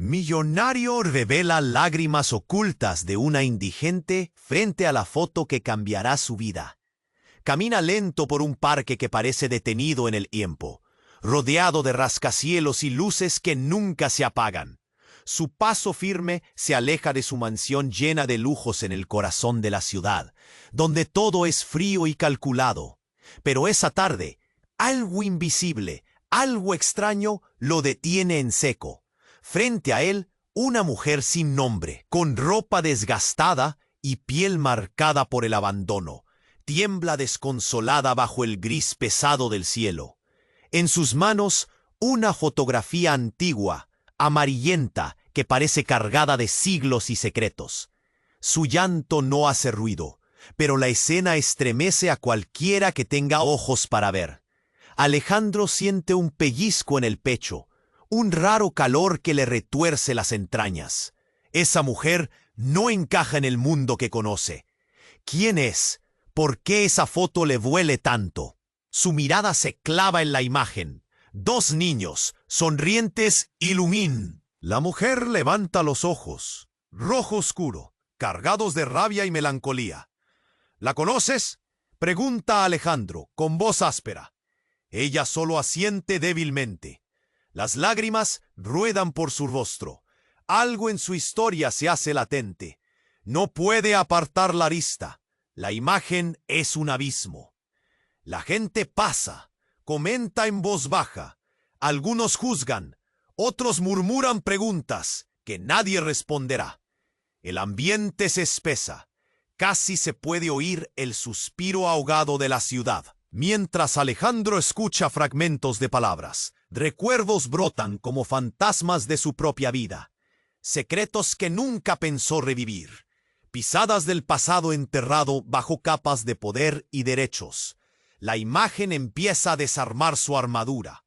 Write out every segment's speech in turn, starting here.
Millonario revela lágrimas ocultas de una indigente frente a la foto que cambiará su vida. Camina lento por un parque que parece detenido en el tiempo, rodeado de rascacielos y luces que nunca se apagan. Su paso firme se aleja de su mansión llena de lujos en el corazón de la ciudad, donde todo es frío y calculado. Pero esa tarde, algo invisible, algo extraño, lo detiene en seco. Frente a él, una mujer sin nombre, con ropa desgastada y piel marcada por el abandono, tiembla desconsolada bajo el gris pesado del cielo. En sus manos, una fotografía antigua, amarillenta, que parece cargada de siglos y secretos. Su llanto no hace ruido, pero la escena estremece a cualquiera que tenga ojos para ver. Alejandro siente un pellizco en el pecho, un raro calor que le retuerce las entrañas. Esa mujer no encaja en el mundo que conoce. ¿Quién es? ¿Por qué esa foto le duele tanto? Su mirada se clava en la imagen. Dos niños, sonrientes, iluminan. La mujer levanta los ojos, rojo oscuro, cargados de rabia y melancolía. ¿La conoces?, pregunta Alejandro, con voz áspera. Ella solo asiente débilmente. Las lágrimas ruedan por su rostro. Algo en su historia se hace latente. No puede apartar la vista. La imagen es un abismo. La gente pasa, comenta en voz baja. Algunos juzgan, otros murmuran preguntas que nadie responderá. El ambiente se espesa. Casi se puede oír el suspiro ahogado de la ciudad. Mientras Alejandro escucha fragmentos de palabras, recuerdos brotan como fantasmas de su propia vida. Secretos que nunca pensó revivir. Pisadas del pasado enterrado bajo capas de poder y derechos. La imagen empieza a desarmar su armadura.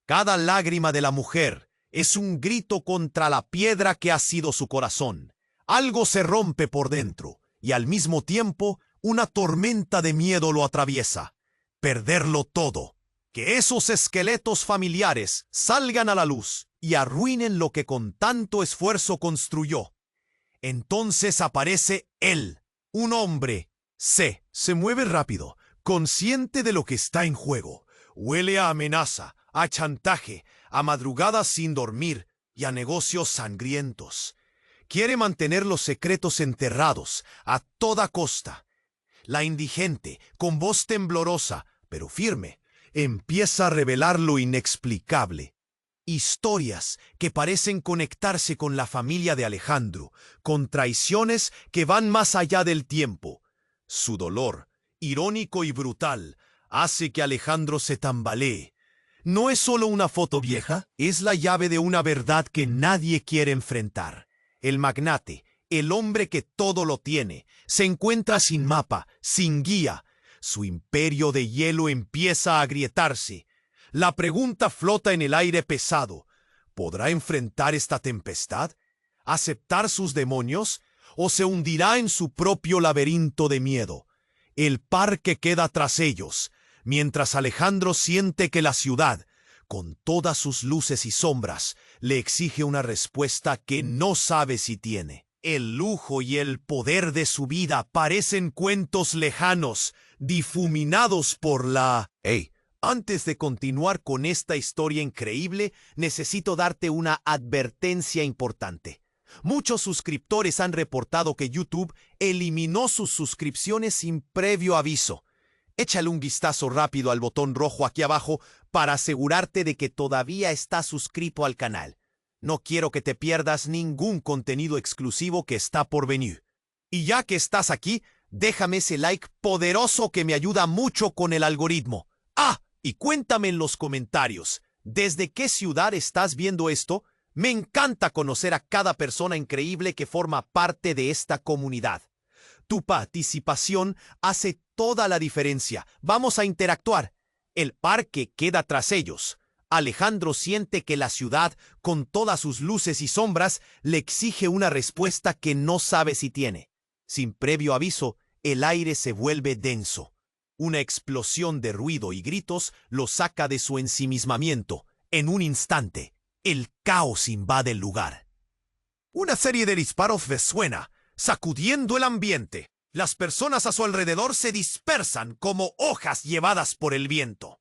Cada lágrima de la mujer es un grito contra la piedra que ha sido su corazón. Algo se rompe por dentro y al mismo tiempo una tormenta de miedo lo atraviesa. Perderlo todo. Que esos esqueletos familiares salgan a la luz y arruinen lo que con tanto esfuerzo construyó. Entonces aparece él, un hombre. Se mueve rápido, consciente de lo que está en juego. Huele a amenaza, a chantaje, a madrugadas sin dormir y a negocios sangrientos. Quiere mantener los secretos enterrados a toda costa. La indigente, con voz temblorosa, pero firme, empieza a revelar lo inexplicable. Historias que parecen conectarse con la familia de Alejandro, con traiciones que van más allá del tiempo. Su dolor, irónico y brutal, hace que Alejandro se tambalee. No es solo una foto vieja, es la llave de una verdad que nadie quiere enfrentar. El magnate, el hombre que todo lo tiene, se encuentra sin mapa, sin guía. Su imperio de hielo empieza a agrietarse. La pregunta flota en el aire pesado. ¿Podrá enfrentar esta tempestad? ¿Aceptar sus demonios? ¿O se hundirá en su propio laberinto de miedo? El parque queda tras ellos, mientras Alejandro siente que la ciudad, con todas sus luces y sombras, le exige una respuesta que no sabe si tiene. El lujo y el poder de su vida parecen cuentos lejanos, difuminados por la... Antes de continuar con esta historia increíble, necesito darte una advertencia importante. Muchos suscriptores han reportado que YouTube eliminó sus suscripciones sin previo aviso. Échale un vistazo rápido al botón rojo aquí abajo para asegurarte de que todavía estás suscrito al canal. No quiero que te pierdas ningún contenido exclusivo que está por venir. Y ya que estás aquí, déjame ese like poderoso que me ayuda mucho con el algoritmo. Y cuéntame en los comentarios, ¿desde qué ciudad estás viendo esto? Me encanta conocer a cada persona increíble que forma parte de esta comunidad. Tu participación hace toda la diferencia. Vamos a interactuar. El parque queda tras ellos. Alejandro siente que la ciudad, con todas sus luces y sombras, le exige una respuesta que no sabe si tiene. Sin previo aviso, el aire se vuelve denso. Una explosión de ruido y gritos lo saca de su ensimismamiento. En un instante, el caos invade el lugar. Una serie de disparos resuena, sacudiendo el ambiente. Las personas a su alrededor se dispersan como hojas llevadas por el viento.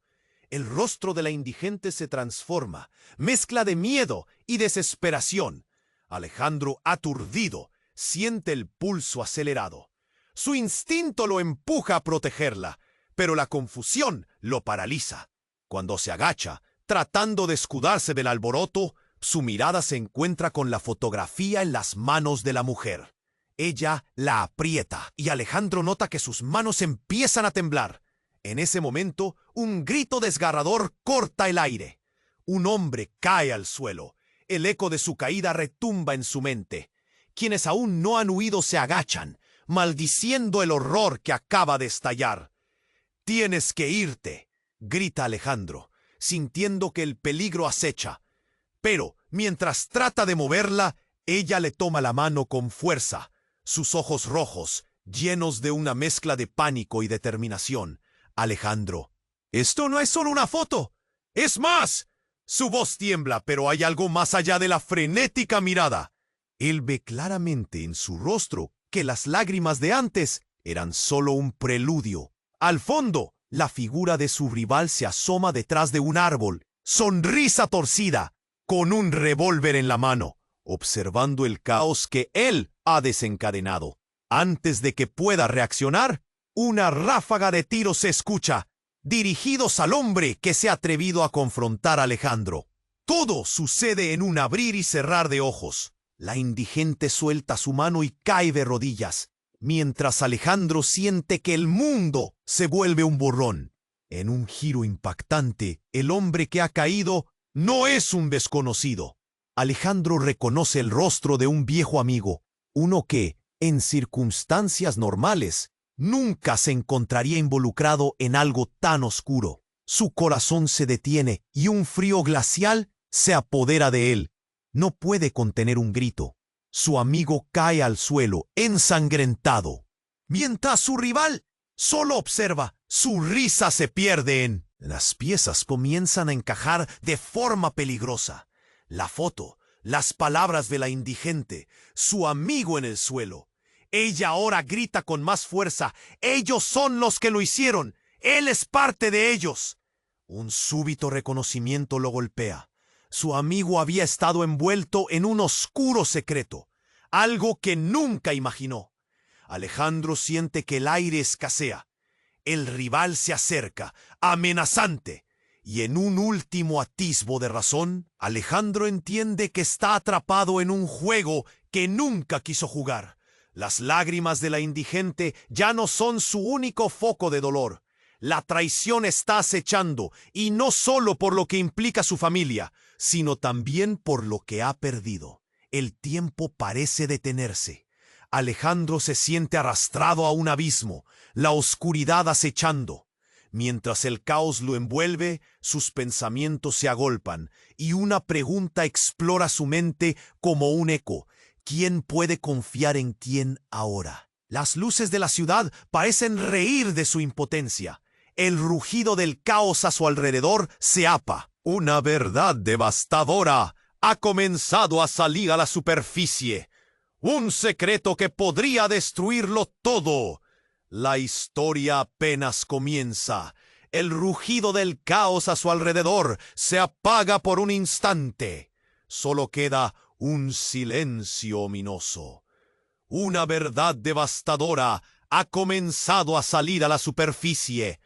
El rostro de la indigente se transforma, mezcla de miedo y desesperación. Alejandro, aturdido, siente el pulso acelerado. Su instinto lo empuja a protegerla, pero la confusión lo paraliza. Cuando se agacha, tratando de escudarse del alboroto, su mirada se encuentra con la fotografía en las manos de la mujer. Ella la aprieta y Alejandro nota que sus manos empiezan a temblar. En ese momento, un grito desgarrador corta el aire. Un hombre cae al suelo. El eco de su caída retumba en su mente. Quienes aún no han huido se agachan, maldiciendo el horror que acaba de estallar. «Tienes que irte», grita Alejandro, sintiendo que el peligro acecha. Pero, mientras trata de moverla, ella le toma la mano con fuerza. Sus ojos rojos, llenos de una mezcla de pánico y determinación. «Alejandro, esto no es solo una foto. ¡Es más!». Su voz tiembla, pero hay algo más allá de la frenética mirada. Él ve claramente en su rostro que las lágrimas de antes eran solo un preludio. Al fondo, la figura de su rival se asoma detrás de un árbol, sonrisa torcida, con un revólver en la mano, observando el caos que él ha desencadenado. Antes de que pueda reaccionar, una ráfaga de tiros se escucha, dirigidos al hombre que se ha atrevido a confrontar a Alejandro. Todo sucede en un abrir y cerrar de ojos. La indigente suelta su mano y cae de rodillas, mientras Alejandro siente que el mundo se vuelve un borrón. En un giro impactante, el hombre que ha caído no es un desconocido. Alejandro reconoce el rostro de un viejo amigo, uno que, en circunstancias normales, nunca se encontraría involucrado en algo tan oscuro. Su corazón se detiene y un frío glacial se apodera de él. No puede contener un grito. Su amigo cae al suelo, ensangrentado. Mientras su rival solo observa, su risa se pierde en... Las piezas comienzan a encajar de forma peligrosa. La foto, las palabras de la indigente, su amigo en el suelo. Ella ahora grita con más fuerza. «Ellos son los que lo hicieron. Él es parte de ellos». Un súbito reconocimiento lo golpea. Su amigo había estado envuelto en un oscuro secreto, algo que nunca imaginó. Alejandro siente que el aire escasea. El rival se acerca, amenazante, y en un último atisbo de razón, Alejandro entiende que está atrapado en un juego que nunca quiso jugar. Las lágrimas de la indigente ya no son su único foco de dolor. La traición está acechando, y no solo por lo que implica su familia, sino también por lo que ha perdido. El tiempo parece detenerse. Alejandro se siente arrastrado a un abismo, la oscuridad acechando. Mientras el caos lo envuelve, sus pensamientos se agolpan, y una pregunta explora su mente como un eco. ¿Quién puede confiar en quién ahora? Las luces de la ciudad parecen reír de su impotencia. El rugido del caos a su alrededor se apa. Una verdad devastadora ha comenzado a salir a la superficie. Un secreto que podría destruirlo todo. La historia apenas comienza. El rugido del caos a su alrededor se apaga por un instante. Solo queda un silencio ominoso. Una verdad devastadora ha comenzado a salir a la superficie.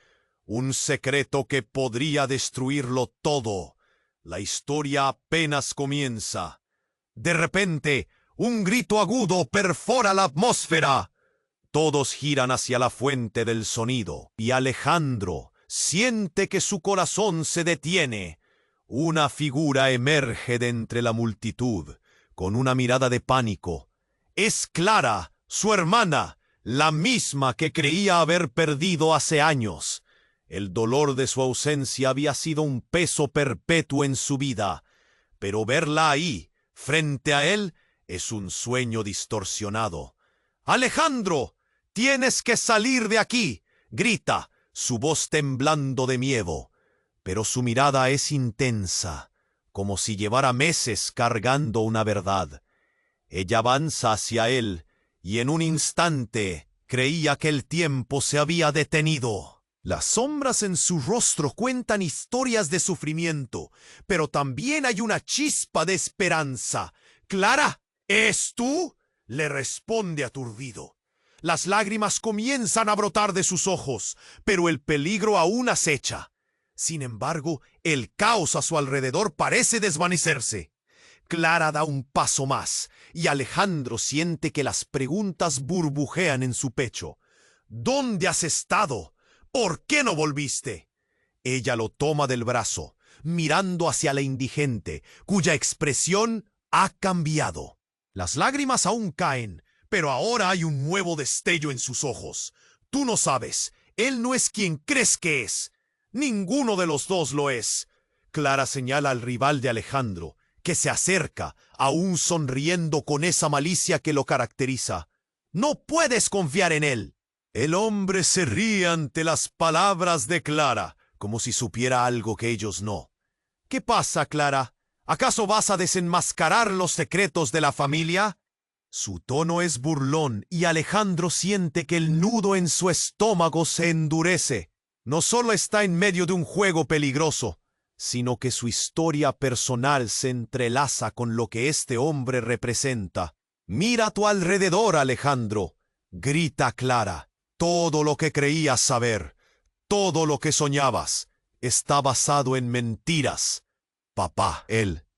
Un secreto que podría destruirlo todo. La historia apenas comienza. De repente, un grito agudo perfora la atmósfera. Todos giran hacia la fuente del sonido, y Alejandro siente que su corazón se detiene. Una figura emerge de entre la multitud, con una mirada de pánico. Es Clara, su hermana, la misma que creía haber perdido hace años. El dolor de su ausencia había sido un peso perpetuo en su vida, pero verla ahí, frente a él, es un sueño distorsionado. «Alejandro, tienes que salir de aquí», grita, su voz temblando de miedo, pero su mirada es intensa, como si llevara meses cargando una verdad. Ella avanza hacia él, y en un instante creía que el tiempo se había detenido. Las sombras en su rostro cuentan historias de sufrimiento, pero también hay una chispa de esperanza. «Clara, ¿es tú?», le responde aturdido. Las lágrimas comienzan a brotar de sus ojos, pero el peligro aún acecha. Sin embargo, el caos a su alrededor parece desvanecerse. Clara da un paso más, y Alejandro siente que las preguntas burbujean en su pecho. «¿Dónde has estado? ¿Por qué no volviste?». Ella lo toma del brazo, mirando hacia la indigente, cuya expresión ha cambiado. Las lágrimas aún caen, pero ahora hay un nuevo destello en sus ojos. «Tú no sabes, él no es quien crees que es. Ninguno de los dos lo es». Clara señala al rival de Alejandro, que se acerca, aún sonriendo con esa malicia que lo caracteriza. «No puedes confiar en él». El hombre se ríe ante las palabras de Clara, como si supiera algo que ellos no. «¿Qué pasa, Clara? ¿Acaso vas a desenmascarar los secretos de la familia?». Su tono es burlón y Alejandro siente que el nudo en su estómago se endurece. No solo está en medio de un juego peligroso, sino que su historia personal se entrelaza con lo que este hombre representa. «Mira a tu alrededor, Alejandro», grita Clara. «Todo lo que creías saber, todo lo que soñabas, está basado en mentiras». «Papá»,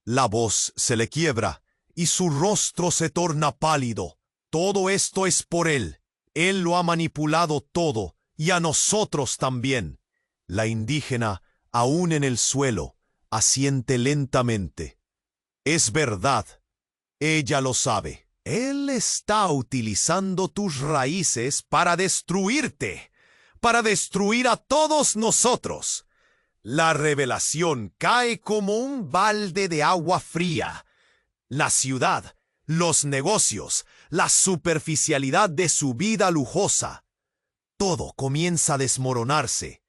la voz se le quiebra y su rostro se torna pálido. «Todo esto es por él. Él lo ha manipulado todo, y a nosotros también». La indígena, aún en el suelo, asiente lentamente. «Es verdad. Ella lo sabe. Él está utilizando tus raíces para destruirte, para destruir a todos nosotros». La revelación cae como un balde de agua fría. La ciudad, los negocios, la superficialidad de su vida lujosa. Todo comienza a desmoronarse.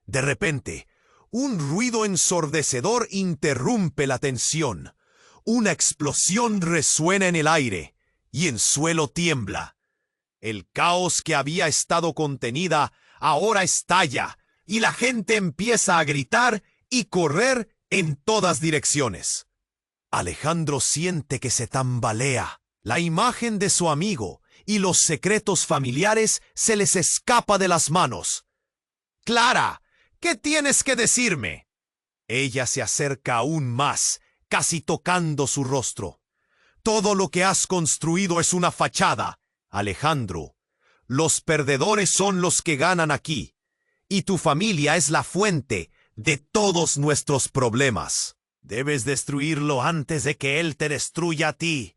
De repente, un ruido ensordecedor interrumpe la tensión. Una explosión resuena en el aire y el suelo tiembla. El caos que había estado contenida ahora estalla y la gente empieza a gritar y correr en todas direcciones. Alejandro siente que se tambalea. La imagen de su amigo y los secretos familiares se les escapa de las manos. «Clara, ¿qué tienes que decirme?». Ella se acerca aún más, casi tocando su rostro. «Todo lo que has construido es una fachada, Alejandro. Los perdedores son los que ganan aquí, y tu familia es la fuente de todos nuestros problemas. Debes destruirlo antes de que él te destruya a ti».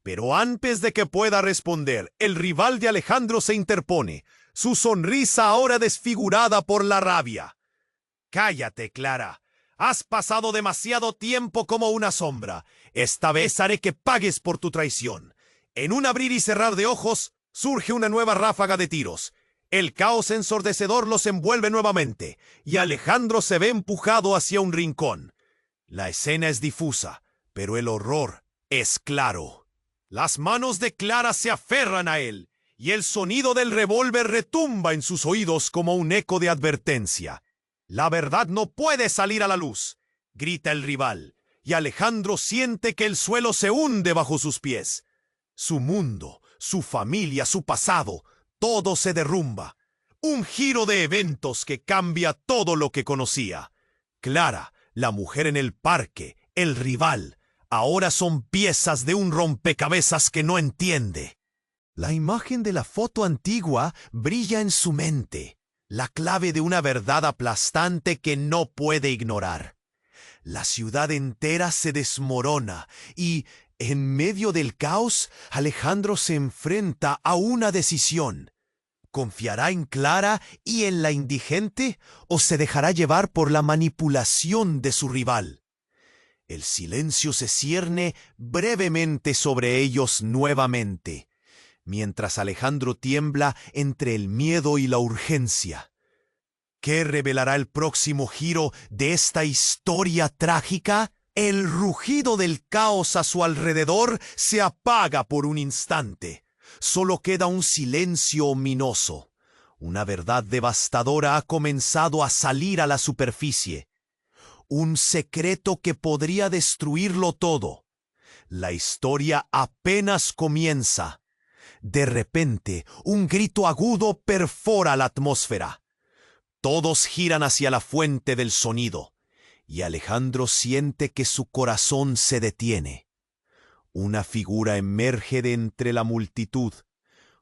Pero antes de que pueda responder, el rival de Alejandro se interpone, su sonrisa ahora desfigurada por la rabia. «Cállate, Clara. Has pasado demasiado tiempo como una sombra. Esta vez haré que pagues por tu traición». En un abrir y cerrar de ojos, surge una nueva ráfaga de tiros. El caos ensordecedor los envuelve nuevamente, y Alejandro se ve empujado hacia un rincón. La escena es difusa, pero el horror es claro. Las manos de Clara se aferran a él, y el sonido del revólver retumba en sus oídos como un eco de advertencia. «La verdad no puede salir a la luz», grita el rival, y Alejandro siente que el suelo se hunde bajo sus pies. Su mundo, su familia, su pasado, todo se derrumba. Un giro de eventos que cambia todo lo que conocía. Clara, la mujer en el parque, el rival, ahora son piezas de un rompecabezas que no entiende. La imagen de la foto antigua brilla en su mente, la clave de una verdad aplastante que no puede ignorar. La ciudad entera se desmorona y, en medio del caos, Alejandro se enfrenta a una decisión. ¿Confiará en Clara y en la indigente o se dejará llevar por la manipulación de su rival? El silencio se cierne brevemente sobre ellos nuevamente, mientras Alejandro tiembla entre el miedo y la urgencia. ¿Qué revelará el próximo giro de esta historia trágica? El rugido del caos a su alrededor se apaga por un instante. Solo queda un silencio ominoso. Una verdad devastadora ha comenzado a salir a la superficie. Un secreto que podría destruirlo todo. La historia apenas comienza. De repente, un grito agudo perfora la atmósfera. Todos giran hacia la fuente del sonido, y Alejandro siente que su corazón se detiene. Una figura emerge de entre la multitud,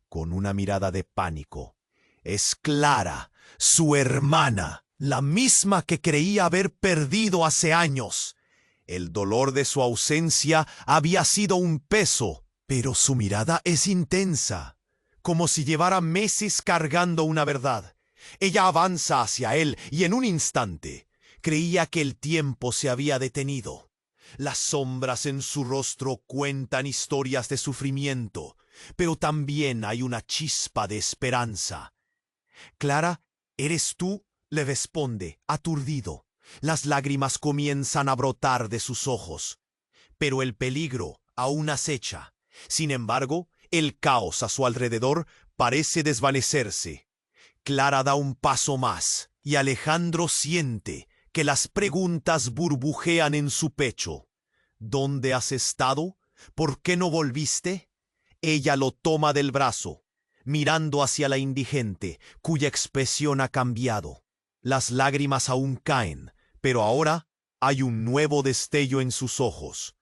con una mirada de pánico. Es Clara, su hermana, la misma que creía haber perdido hace años. El dolor de su ausencia había sido un peso, pero su mirada es intensa, como si llevara meses cargando una verdad. Ella avanza hacia él y en un instante creía que el tiempo se había detenido. Las sombras en su rostro cuentan historias de sufrimiento, pero también hay una chispa de esperanza. Clara, ¿eres tú?, le responde, aturdido. Las lágrimas comienzan a brotar de sus ojos. Pero el peligro aún acecha. Sin embargo, el caos a su alrededor parece desvanecerse. Clara da un paso más, y Alejandro siente que las preguntas burbujean en su pecho. ¿Dónde has estado? ¿Por qué no volviste? Ella lo toma del brazo, mirando hacia la indigente, cuya expresión ha cambiado. Las lágrimas aún caen, pero ahora hay un nuevo destello en sus ojos.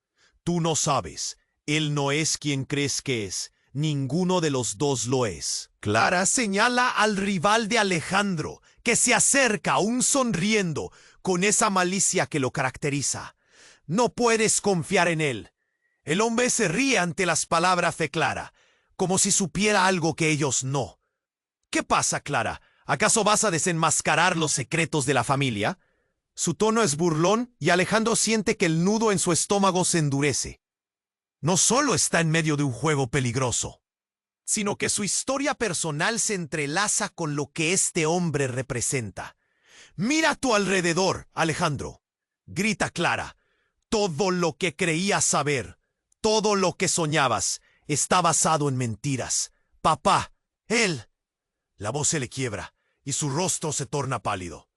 Tú no sabes, él no es quien crees que es. Ninguno de los dos lo es. Clara señala al rival de Alejandro, que se acerca aún sonriendo, con esa malicia que lo caracteriza. No puedes confiar en él. El hombre se ríe ante las palabras de Clara, como si supiera algo que ellos no. ¿Qué pasa, Clara? ¿Acaso vas a desenmascarar los secretos de la familia? Su tono es burlón y Alejandro siente que el nudo en su estómago se endurece. No solo está en medio de un juego peligroso, sino que su historia personal se entrelaza con lo que este hombre representa. Mira a tu alrededor, Alejandro, grita Clara. Todo lo que creías saber, todo lo que soñabas, está basado en mentiras. Papá, él. La voz se le quiebra y su rostro se torna pálido.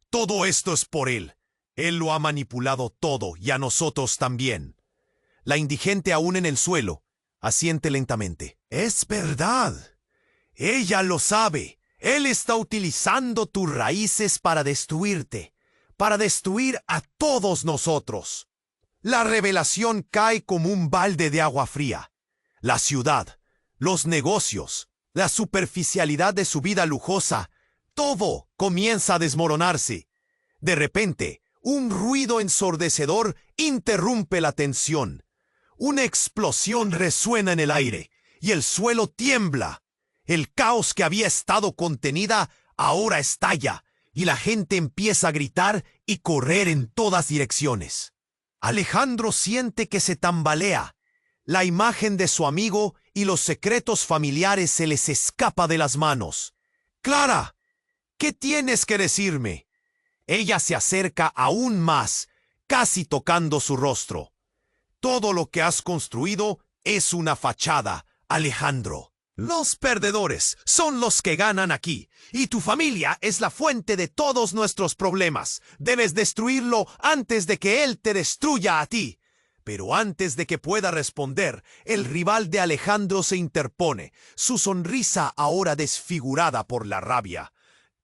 Todo esto es por él. Él lo ha manipulado todo y a nosotros también. La indigente, aún en el suelo, asiente lentamente. Es verdad. Ella lo sabe. Él está utilizando tus raíces para destruirte, para destruir a todos nosotros. La revelación cae como un balde de agua fría. La ciudad, los negocios, la superficialidad de su vida lujosa, todo comienza a desmoronarse. De repente, un ruido ensordecedor interrumpe la tensión. Una explosión resuena en el aire y el suelo tiembla. El caos que había estado contenida ahora estalla y la gente empieza a gritar y correr en todas direcciones. Alejandro siente que se tambalea. La imagen de su amigo y los secretos familiares se les escapa de las manos. ¡Clara! ¿Qué tienes que decirme? Ella se acerca aún más, casi tocando su rostro. Todo lo que has construido es una fachada, Alejandro. Los perdedores son los que ganan aquí, y tu familia es la fuente de todos nuestros problemas. Debes destruirlo antes de que él te destruya a ti. Pero antes de que pueda responder, el rival de Alejandro se interpone, su sonrisa ahora desfigurada por la rabia.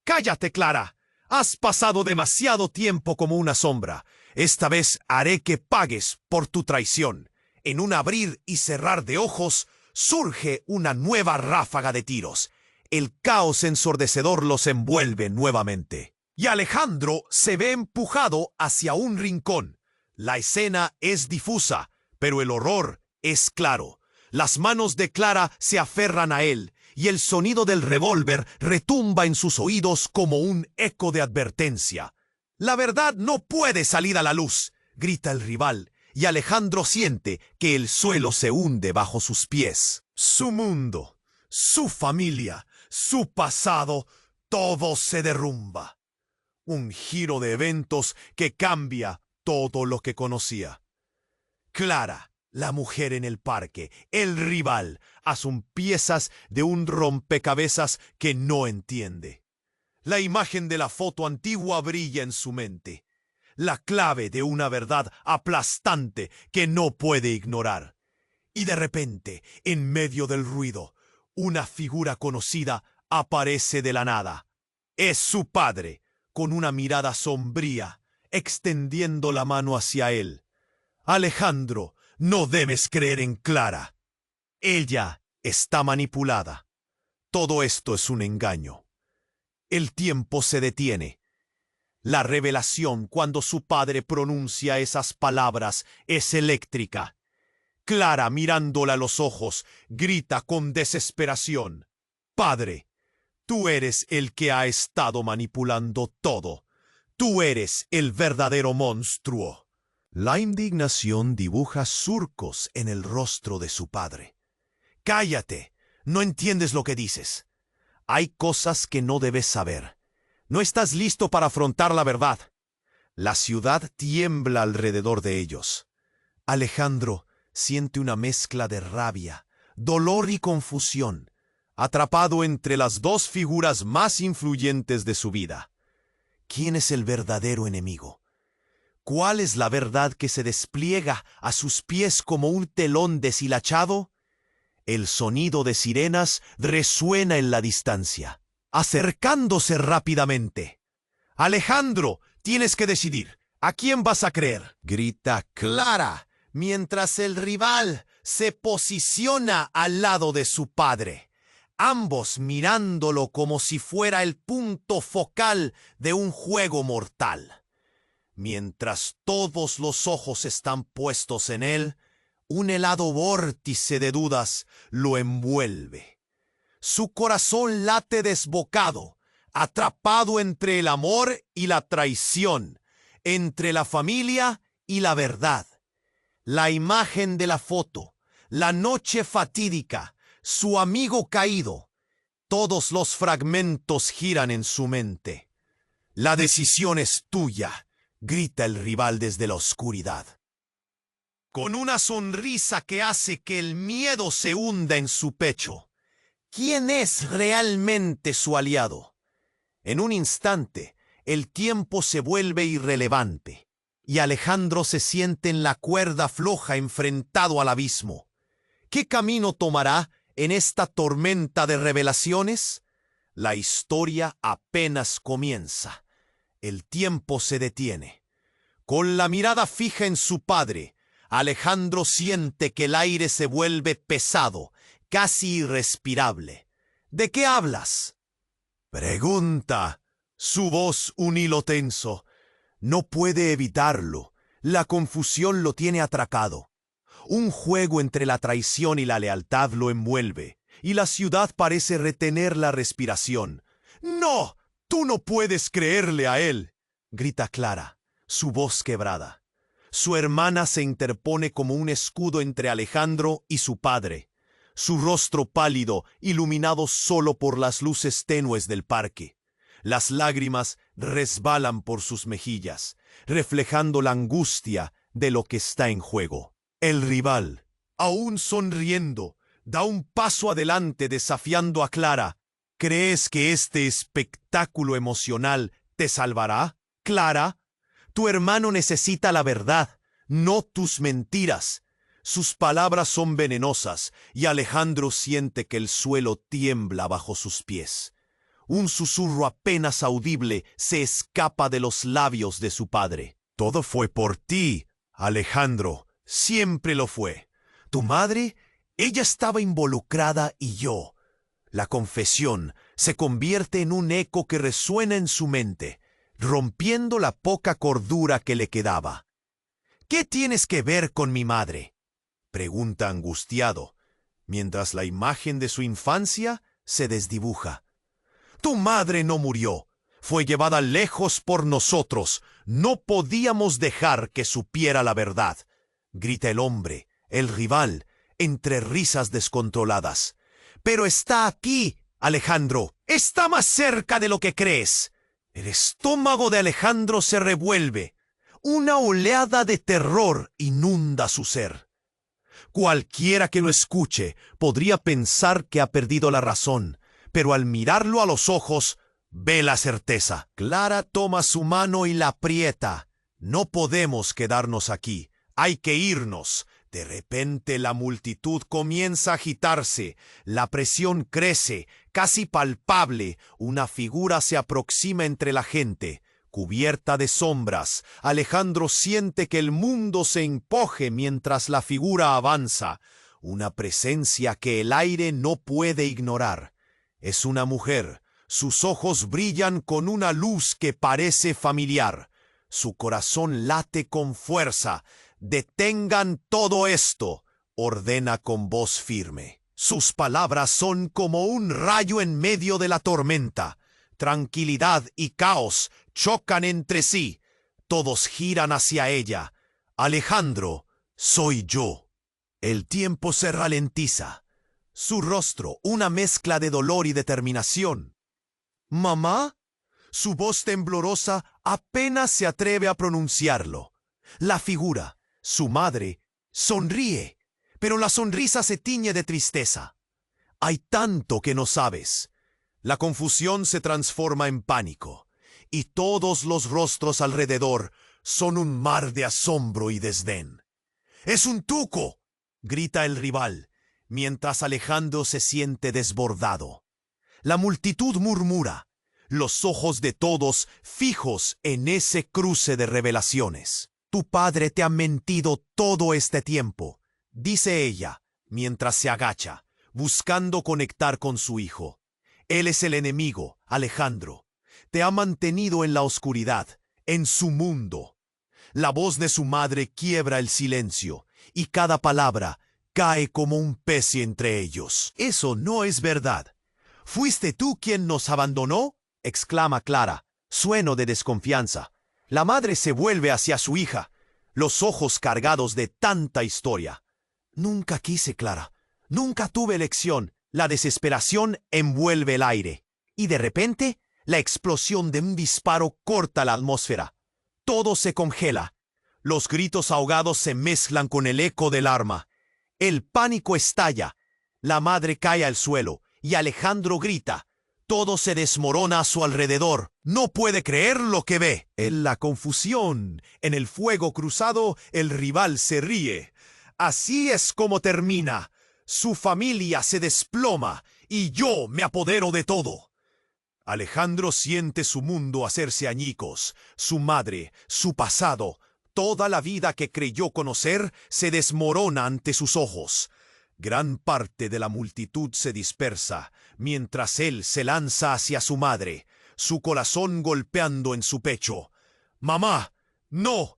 ¡Cállate, Clara! Has pasado demasiado tiempo como una sombra. Esta vez haré que pagues por tu traición. En un abrir y cerrar de ojos, surge una nueva ráfaga de tiros. El caos ensordecedor los envuelve nuevamente. Y Alejandro se ve empujado hacia un rincón. La escena es difusa, pero el horror es claro. Las manos de Clara se aferran a él, y el sonido del revólver retumba en sus oídos como un eco de advertencia. «La verdad no puede salir a la luz», grita el rival, y Alejandro siente que el suelo se hunde bajo sus pies. Su mundo, su familia, su pasado, todo se derrumba. Un giro de eventos que cambia todo lo que conocía. Clara, la mujer en el parque, el rival, son piezas de un rompecabezas que no entiende. La imagen de la foto antigua brilla en su mente, la clave de una verdad aplastante que no puede ignorar. Y de repente, en medio del ruido, una figura conocida aparece de la nada. Es su padre, con una mirada sombría, extendiendo la mano hacia él. Alejandro, no debes creer en Clara. Ella está manipulada. Todo esto es un engaño. El tiempo se detiene. La revelación cuando su padre pronuncia esas palabras es eléctrica. Clara, mirándola a los ojos, grita con desesperación: «Padre, tú eres el que ha estado manipulando todo. Tú eres el verdadero monstruo». La indignación dibuja surcos en el rostro de su padre. «Cállate, no entiendes lo que dices. Hay cosas que no debes saber. No estás listo para afrontar la verdad». La ciudad tiembla alrededor de ellos. Alejandro siente una mezcla de rabia, dolor y confusión, atrapado entre las dos figuras más influyentes de su vida. ¿Quién es el verdadero enemigo? ¿Cuál es la verdad que se despliega a sus pies como un telón deshilachado? El sonido de sirenas resuena en la distancia, acercándose rápidamente. «Alejandro, tienes que decidir. ¿A quién vas a creer?», grita Clara, mientras el rival se posiciona al lado de su padre, ambos mirándolo como si fuera el punto focal de un juego mortal. Mientras todos los ojos están puestos en él, un helado vórtice de dudas lo envuelve. Su corazón late desbocado, atrapado entre el amor y la traición, entre la familia y la verdad. La imagen de la foto, la noche fatídica, su amigo caído, todos los fragmentos giran en su mente. «La decisión es tuya», grita el rival desde la oscuridad, con una sonrisa que hace que el miedo se hunda en su pecho. ¿Quién es realmente su aliado? En un instante, el tiempo se vuelve irrelevante, y Alejandro se siente en la cuerda floja enfrentado al abismo. ¿Qué camino tomará en esta tormenta de revelaciones? La historia apenas comienza. El tiempo se detiene. Con la mirada fija en su padre, Alejandro siente que el aire se vuelve pesado, casi irrespirable. «¿De qué hablas?», pregunta, su voz un hilo tenso. No puede evitarlo. La confusión lo tiene atracado. Un juego entre la traición y la lealtad lo envuelve, y la ciudad parece retener la respiración. «¡No! ¡Tú no puedes creerle a él!», grita Clara, su voz quebrada. Su hermana se interpone como un escudo entre Alejandro y su padre, su rostro pálido, iluminado solo por las luces tenues del parque. Las lágrimas resbalan por sus mejillas, reflejando la angustia de lo que está en juego. El rival, aún sonriendo, da un paso adelante desafiando a Clara. ¿Crees que este espectáculo emocional te salvará, Clara? Tu hermano necesita la verdad, no tus mentiras. Sus palabras son venenosas y Alejandro siente que el suelo tiembla bajo sus pies. Un susurro apenas audible se escapa de los labios de su padre. «Todo fue por ti, Alejandro. Siempre lo fue. Tu madre, ella estaba involucrada y yo». La confesión se convierte en un eco que resuena en su mente, rompiendo la poca cordura que le quedaba. «¿Qué tienes que ver con mi madre?», pregunta angustiado, mientras la imagen de su infancia se desdibuja. «Tu madre no murió. Fue llevada lejos por nosotros. No podíamos dejar que supiera la verdad», grita el hombre, el rival, entre risas descontroladas. «Pero está aquí, Alejandro. Está más cerca de lo que crees». El estómago de Alejandro se revuelve. Una oleada de terror inunda su ser. Cualquiera que lo escuche podría pensar que ha perdido la razón, pero al mirarlo a los ojos, ve la certeza. Clara toma su mano y la aprieta. No podemos quedarnos aquí. Hay que irnos. De repente la multitud comienza a agitarse. La presión crece, casi palpable. Una figura se aproxima entre la gente. Cubierta de sombras, Alejandro siente que el mundo se encoge mientras la figura avanza. Una presencia que el aire no puede ignorar. Es una mujer. Sus ojos brillan con una luz que parece familiar. Su corazón late con fuerza. «Detengan todo esto», ordena con voz firme. Sus palabras son como un rayo en medio de la tormenta. Tranquilidad y caos chocan entre sí. Todos giran hacia ella. «Alejandro, soy yo». El tiempo se ralentiza. Su rostro, una mezcla de dolor y determinación. «¿Mamá?» Su voz temblorosa apenas se atreve a pronunciarlo. La figura, su madre, sonríe, pero la sonrisa se tiñe de tristeza. Hay tanto que no sabes. La confusión se transforma en pánico, y todos los rostros alrededor son un mar de asombro y desdén. «¡Es un tuco!», grita el rival, mientras Alejandro se siente desbordado. La multitud murmura, los ojos de todos fijos en ese cruce de revelaciones. «Tu padre te ha mentido todo este tiempo», dice ella, mientras se agacha, buscando conectar con su hijo. «Él es el enemigo, Alejandro. Te ha mantenido en la oscuridad, en su mundo». La voz de su madre quiebra el silencio, y cada palabra cae como un peso entre ellos. «Eso no es verdad. ¿Fuiste tú quien nos abandonó?», exclama Clara, sueno de desconfianza. La madre se vuelve hacia su hija, los ojos cargados de tanta historia. «Nunca quise, Clara. Nunca tuve elección». La desesperación envuelve el aire, y de repente, la explosión de un disparo corta la atmósfera. Todo se congela. Los gritos ahogados se mezclan con el eco del arma. El pánico estalla. La madre cae al suelo, y Alejandro grita. Todo se desmorona a su alrededor. No puede creer lo que ve. En la confusión, en el fuego cruzado, el rival se ríe. Así es como termina. Su familia se desploma y yo me apodero de todo. Alejandro siente su mundo hacerse añicos. Su madre, su pasado, toda la vida que creyó conocer se desmorona ante sus ojos. Gran parte de la multitud se dispersa, mientras él se lanza hacia su madre, su corazón golpeando en su pecho. «¡Mamá! ¡No!».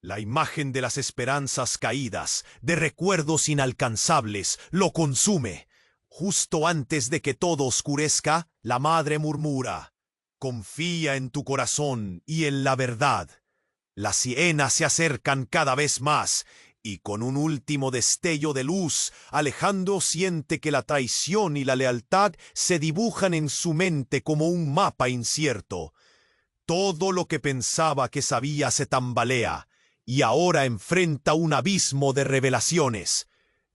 La imagen de las esperanzas caídas, de recuerdos inalcanzables, lo consume. Justo antes de que todo oscurezca, la madre murmura: «Confía en tu corazón y en la verdad». Las hienas se acercan cada vez más, y con un último destello de luz, Alejandro siente que la traición y la lealtad se dibujan en su mente como un mapa incierto. Todo lo que pensaba que sabía se tambalea, y ahora enfrenta un abismo de revelaciones.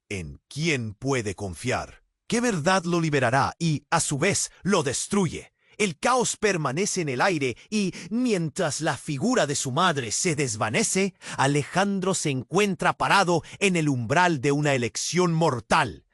¿En quién puede confiar? ¿Qué verdad lo liberará y, a su vez, lo destruye? El caos permanece en el aire y, mientras la figura de su madre se desvanece, Alejandro se encuentra parado en el umbral de una elección mortal.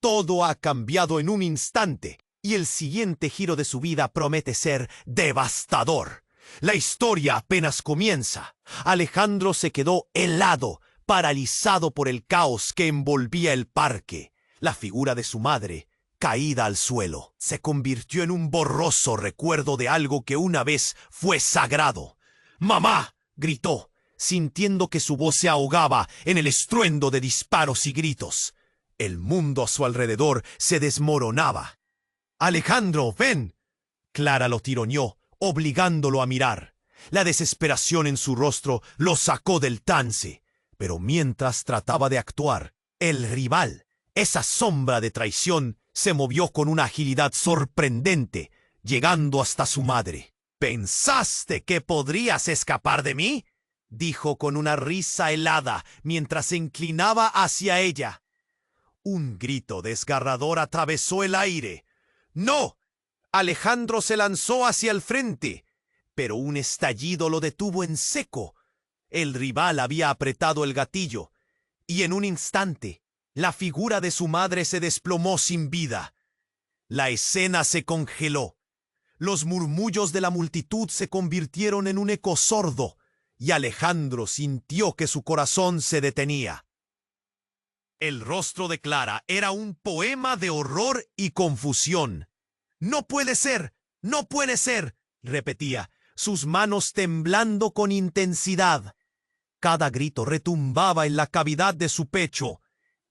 Todo ha cambiado en un instante, y el siguiente giro de su vida promete ser devastador. La historia apenas comienza. Alejandro se quedó helado, paralizado por el caos que envolvía el parque. La figura de su madre, caída al suelo, se convirtió en un borroso recuerdo de algo que una vez fue sagrado. «¡Mamá!», gritó, sintiendo que su voz se ahogaba en el estruendo de disparos y gritos. El mundo a su alrededor se desmoronaba. «Alejandro, ven». Clara lo tironeó, obligándolo a mirar. La desesperación en su rostro lo sacó del trance. Pero mientras trataba de actuar, el rival, esa sombra de traición, se movió con una agilidad sorprendente, llegando hasta su madre. «¿Pensaste que podrías escapar de mí?», dijo con una risa helada mientras se inclinaba hacia ella. Un grito desgarrador atravesó el aire. ¡No! Alejandro se lanzó hacia el frente, pero un estallido lo detuvo en seco. El rival había apretado el gatillo, y en un instante, la figura de su madre se desplomó sin vida. La escena se congeló. Los murmullos de la multitud se convirtieron en un eco sordo, y Alejandro sintió que su corazón se detenía. El rostro de Clara era un poema de horror y confusión. «¡No puede ser! ¡No puede ser!», repetía, sus manos temblando con intensidad. Cada grito retumbaba en la cavidad de su pecho.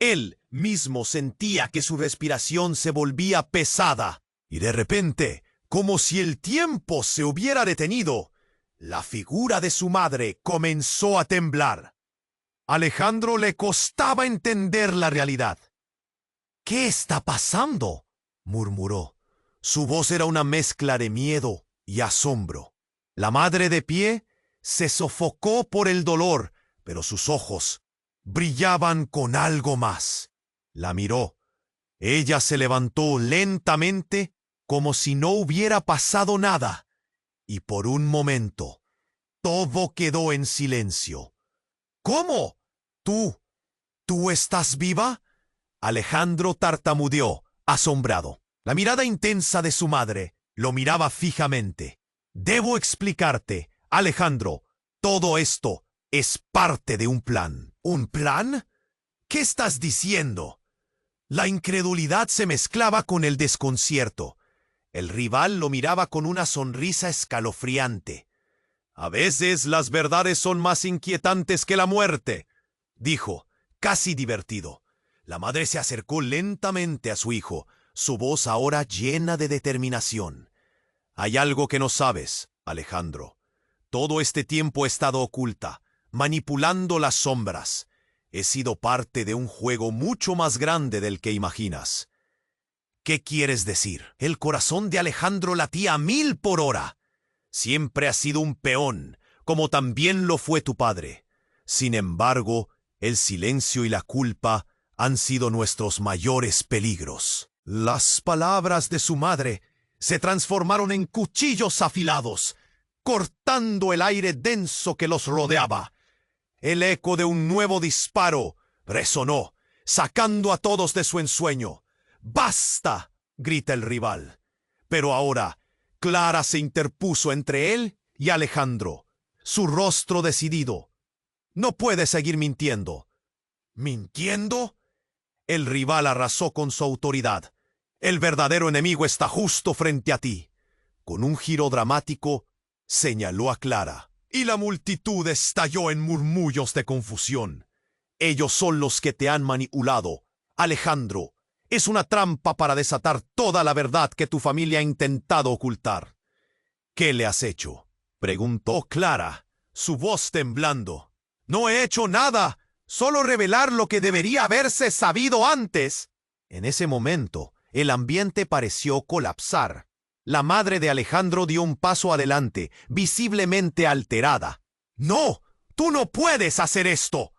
Él mismo sentía que su respiración se volvía pesada. Y de repente, como si el tiempo se hubiera detenido, la figura de su madre comenzó a temblar. Alejandro le costaba entender la realidad. «¿Qué está pasando?», murmuró. Su voz era una mezcla de miedo y asombro. La madre de pie se sofocó por el dolor, pero sus ojos brillaban con algo más. La miró. Ella se levantó lentamente como si no hubiera pasado nada, y por un momento todo quedó en silencio. «¿Cómo? ¿Tú estás viva?», Alejandro tartamudeó, asombrado. La mirada intensa de su madre lo miraba fijamente. «Debo explicarte, Alejandro, todo esto es parte de un plan». «¿Un plan? ¿Qué estás diciendo?». La incredulidad se mezclaba con el desconcierto. El rival lo miraba con una sonrisa escalofriante. «A veces las verdades son más inquietantes que la muerte», dijo, casi divertido. La madre se acercó lentamente a su hijo, su voz ahora llena de determinación. «Hay algo que no sabes, Alejandro. Todo este tiempo he estado oculta, manipulando las sombras. He sido parte de un juego mucho más grande del que imaginas». «¿Qué quieres decir?». El corazón de Alejandro latía a 1000 por hora. «Siempre has sido un peón, como también lo fue tu padre. Sin embargo, el silencio y la culpa han sido nuestros mayores peligros». Las palabras de su madre se transformaron en cuchillos afilados, cortando el aire denso que los rodeaba. El eco de un nuevo disparo resonó, sacando a todos de su ensueño. «¡Basta!», grita el rival. Pero ahora Clara se interpuso entre él y Alejandro, su rostro decidido. «No puede seguir mintiendo». «¿Mintiendo?». El rival arrasó con su autoridad. «El verdadero enemigo está justo frente a ti». Con un giro dramático, señaló a Clara, y la multitud estalló en murmullos de confusión. «Ellos son los que te han manipulado, Alejandro. Es una trampa para desatar toda la verdad que tu familia ha intentado ocultar». «¿Qué le has hecho?», preguntó Clara, su voz temblando. «No he hecho nada, solo revelar lo que debería haberse sabido antes». En ese momento, el ambiente pareció colapsar. La madre de Alejandro dio un paso adelante, visiblemente alterada. «¡No! ¡Tú no puedes hacer esto!».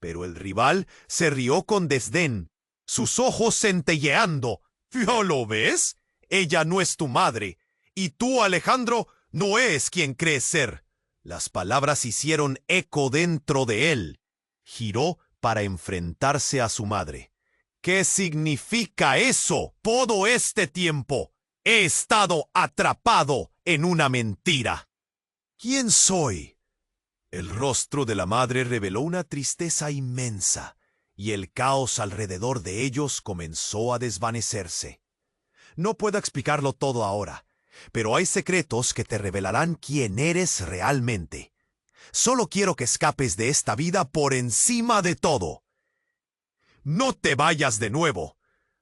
Pero el rival se rió con desdén, sus ojos centelleando. «¿Ya lo ves? Ella no es tu madre, y tú, Alejandro, no eres quien crees ser». Las palabras hicieron eco dentro de él. Giró para enfrentarse a su madre. «¿Qué significa eso? Todo este tiempo he estado atrapado en una mentira». «¿Quién soy?». El rostro de la madre reveló una tristeza inmensa, y el caos alrededor de ellos comenzó a desvanecerse. «No puedo explicarlo todo ahora, pero hay secretos que te revelarán quién eres realmente. Solo quiero que escapes de esta vida por encima de todo». «No te vayas de nuevo».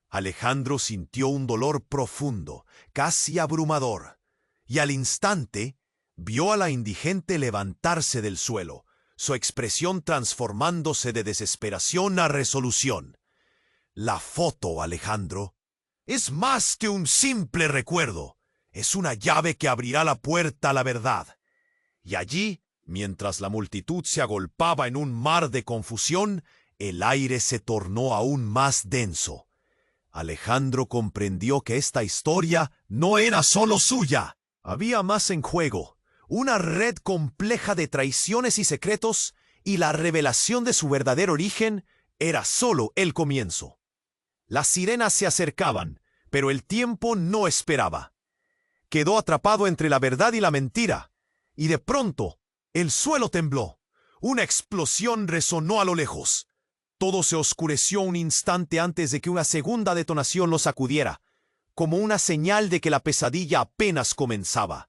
Alejandro sintió un dolor profundo, casi abrumador, y al instante vio a la indigente levantarse del suelo, su expresión transformándose de desesperación a resolución. «La foto, Alejandro, es más que un simple recuerdo. Es una llave que abrirá la puerta a la verdad. Y allí Mientras la multitud se agolpaba en un mar de confusión, el aire se tornó aún más denso. Alejandro comprendió que esta historia no era solo suya. Había más en juego, una red compleja de traiciones y secretos, y la revelación de su verdadero origen era solo el comienzo. Las sirenas se acercaban, pero el tiempo no esperaba. Quedó atrapado entre la verdad y la mentira, y de pronto el suelo tembló. Una explosión resonó a lo lejos. Todo se oscureció un instante antes de que una segunda detonación lo sacudiera, como una señal de que la pesadilla apenas comenzaba.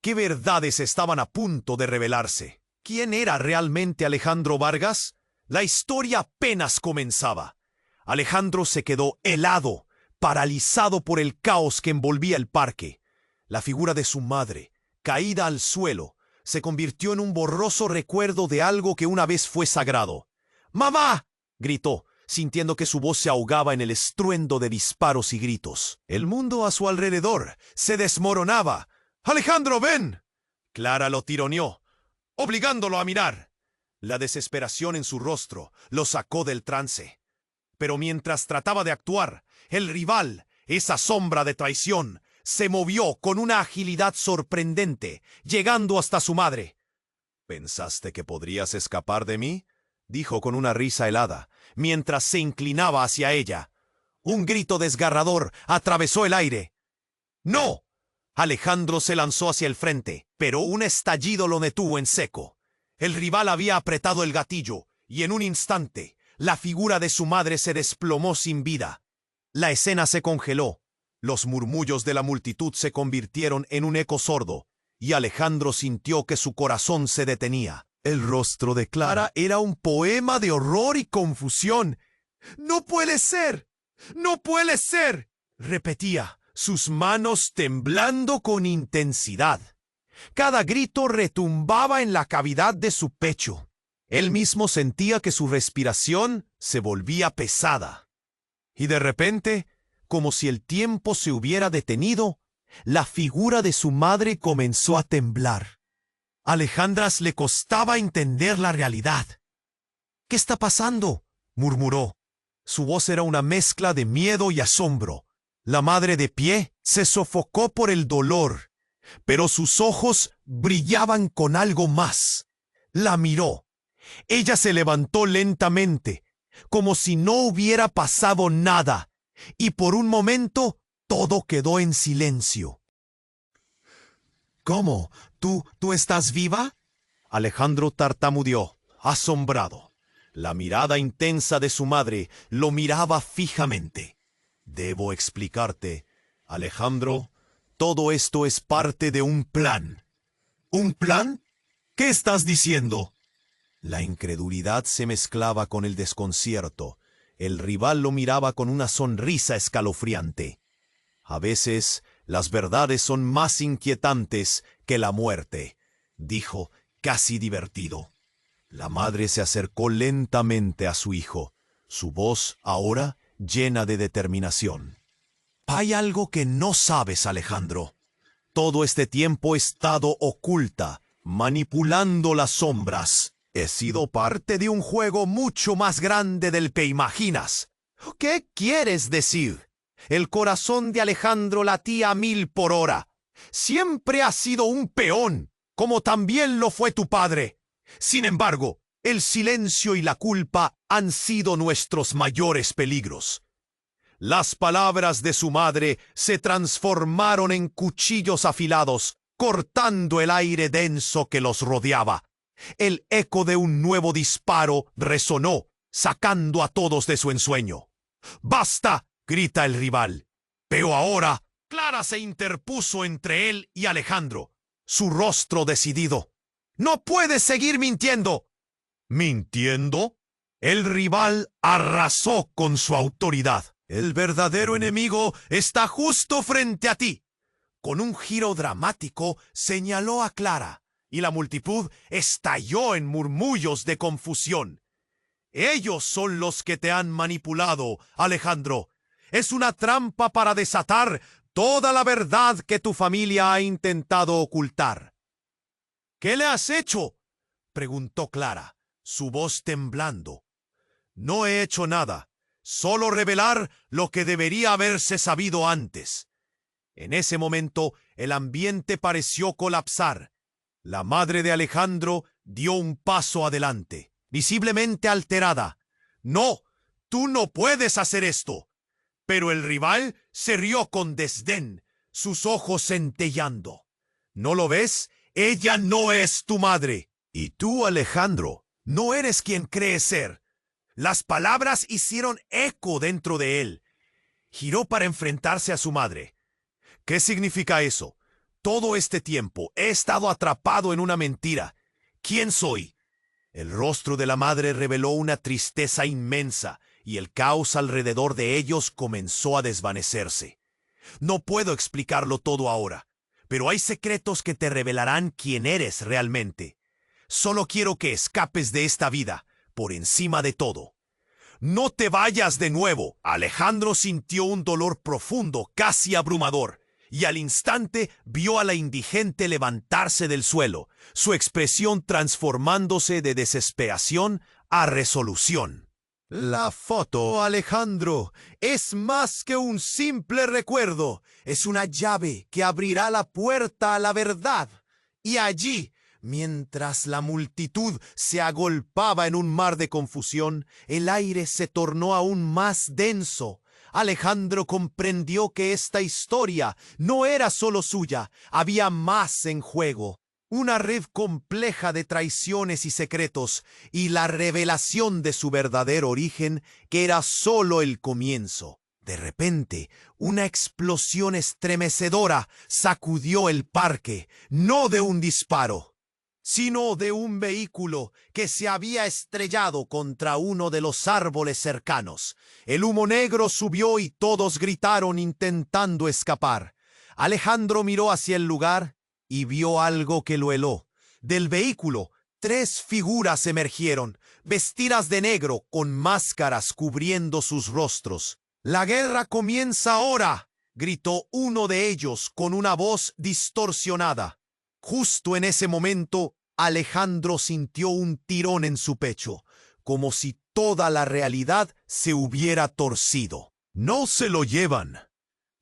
¿Qué verdades estaban a punto de revelarse? ¿Quién era realmente Alejandro Vargas? La historia apenas comenzaba. Alejandro se quedó helado, paralizado por el caos que envolvía el parque. La figura de su madre, caída al suelo, se convirtió en un borroso recuerdo de algo que una vez fue sagrado. ¡Mamá!, gritó, sintiendo que su voz se ahogaba en el estruendo de disparos y gritos. El mundo a su alrededor se desmoronaba. ¡Alejandro, ven! Clara lo tironeó, obligándolo a mirar. La desesperación en su rostro lo sacó del trance. Pero mientras trataba de actuar, el rival, esa sombra de traición, se movió con una agilidad sorprendente, llegando hasta su madre. ¿Pensaste que podrías escapar de mí?, dijo con una risa helada, mientras se inclinaba hacia ella. Un grito desgarrador atravesó el aire. ¡No! Alejandro se lanzó hacia el frente, pero un estallido lo detuvo en seco. El rival había apretado el gatillo, y en un instante, la figura de su madre se desplomó sin vida. La escena se congeló. Los murmullos de la multitud se convirtieron en un eco sordo, y Alejandro sintió que su corazón se detenía. El rostro de Clara era un poema de horror y confusión. «¡No puede ser! ¡No puede ser!», repetía, sus manos temblando con intensidad. Cada grito retumbaba en la cavidad de su pecho. Él mismo sentía que su respiración se volvía pesada. Y de repente, como si el tiempo se hubiera detenido, la figura de su madre comenzó a temblar. A Alejandras le costaba entender la realidad. «¿Qué está pasando?», murmuró. Su voz era una mezcla de miedo y asombro. La madre, de pie, se sofocó por el dolor, pero sus ojos brillaban con algo más. La miró. Ella se levantó lentamente, como si no hubiera pasado nada, y por un momento todo quedó en silencio. «¿Cómo? ¿Tú estás viva?», Alejandro tartamudeó, asombrado. La mirada intensa de su madre lo miraba fijamente. «Debo explicarte, Alejandro, todo esto es parte de un plan». «¿Un plan? ¿Qué estás diciendo?». La incredulidad se mezclaba con el desconcierto. El rival lo miraba con una sonrisa escalofriante. «A veces las verdades son más inquietantes que la muerte», dijo, casi divertido. La madre se acercó lentamente a su hijo, su voz ahora llena de determinación. «Hay algo que no sabes, Alejandro. Todo este tiempo he estado oculta, manipulando las sombras. He sido parte de un juego mucho más grande del que imaginas». «¿Qué quieres decir?». El corazón de Alejandro latía a 1000 por hora. «Siempre has sido un peón, como también lo fue tu padre. Sin embargo, el silencio y la culpa han sido nuestros mayores peligros». Las palabras de su madre se transformaron en cuchillos afilados, cortando el aire denso que los rodeaba. El eco de un nuevo disparo resonó, sacando a todos de su ensueño. «¡Basta!», grita el rival. Pero ahora, Clara se interpuso entre él y Alejandro, su rostro decidido. «¡No puedes seguir mintiendo!». «¿Mintiendo?». El rival arrasó con su autoridad. «El verdadero enemigo está justo frente a ti». Con un giro dramático señaló a Clara, y la multitud estalló en murmullos de confusión. «Ellos son los que te han manipulado, Alejandro. Es una trampa para desatar toda la verdad que tu familia ha intentado ocultar». ¿Qué le has hecho?, preguntó Clara, su voz temblando. No he hecho nada, solo revelar lo que debería haberse sabido antes. En ese momento, el ambiente pareció colapsar. La madre de Alejandro dio un paso adelante, visiblemente alterada. «No, tú no puedes hacer esto». Pero el rival se rió con desdén, sus ojos centelleando. «¿No lo ves? Ella no es tu madre. Y tú, Alejandro, no eres quien crees ser». Las palabras hicieron eco dentro de él. Giró para enfrentarse a su madre. ¿Qué significa eso? Todo este tiempo he estado atrapado en una mentira. ¿Quién soy? El rostro de la madre reveló una tristeza inmensa y el caos alrededor de ellos comenzó a desvanecerse. No puedo explicarlo todo ahora, pero hay secretos que te revelarán quién eres realmente. Solo quiero que escapes de esta vida, por encima de todo. No te vayas de nuevo. Alejandro sintió un dolor profundo, casi abrumador, y al instante vio a la indigente levantarse del suelo, su expresión transformándose de desesperación a resolución. La foto, Alejandro, es más que un simple recuerdo. Es una llave que abrirá la puerta a la verdad. Y allí, mientras la multitud se agolpaba en un mar de confusión, el aire se tornó aún más denso. Alejandro comprendió que esta historia no era solo suya, había más en juego. Una red compleja de traiciones y secretos, y la revelación de su verdadero origen, que era solo el comienzo. De repente, una explosión estremecedora sacudió el parque, no de un disparo, sino de un vehículo que se había estrellado contra uno de los árboles cercanos. El humo negro subió y todos gritaron intentando escapar. Alejandro miró hacia el lugar y vio algo que lo heló. Del vehículo, 3 figuras emergieron, vestidas de negro, con máscaras cubriendo sus rostros. «La guerra comienza ahora», gritó uno de ellos con una voz distorsionada. Justo en ese momento, Alejandro sintió un tirón en su pecho, como si toda la realidad se hubiera torcido. «No se lo llevan».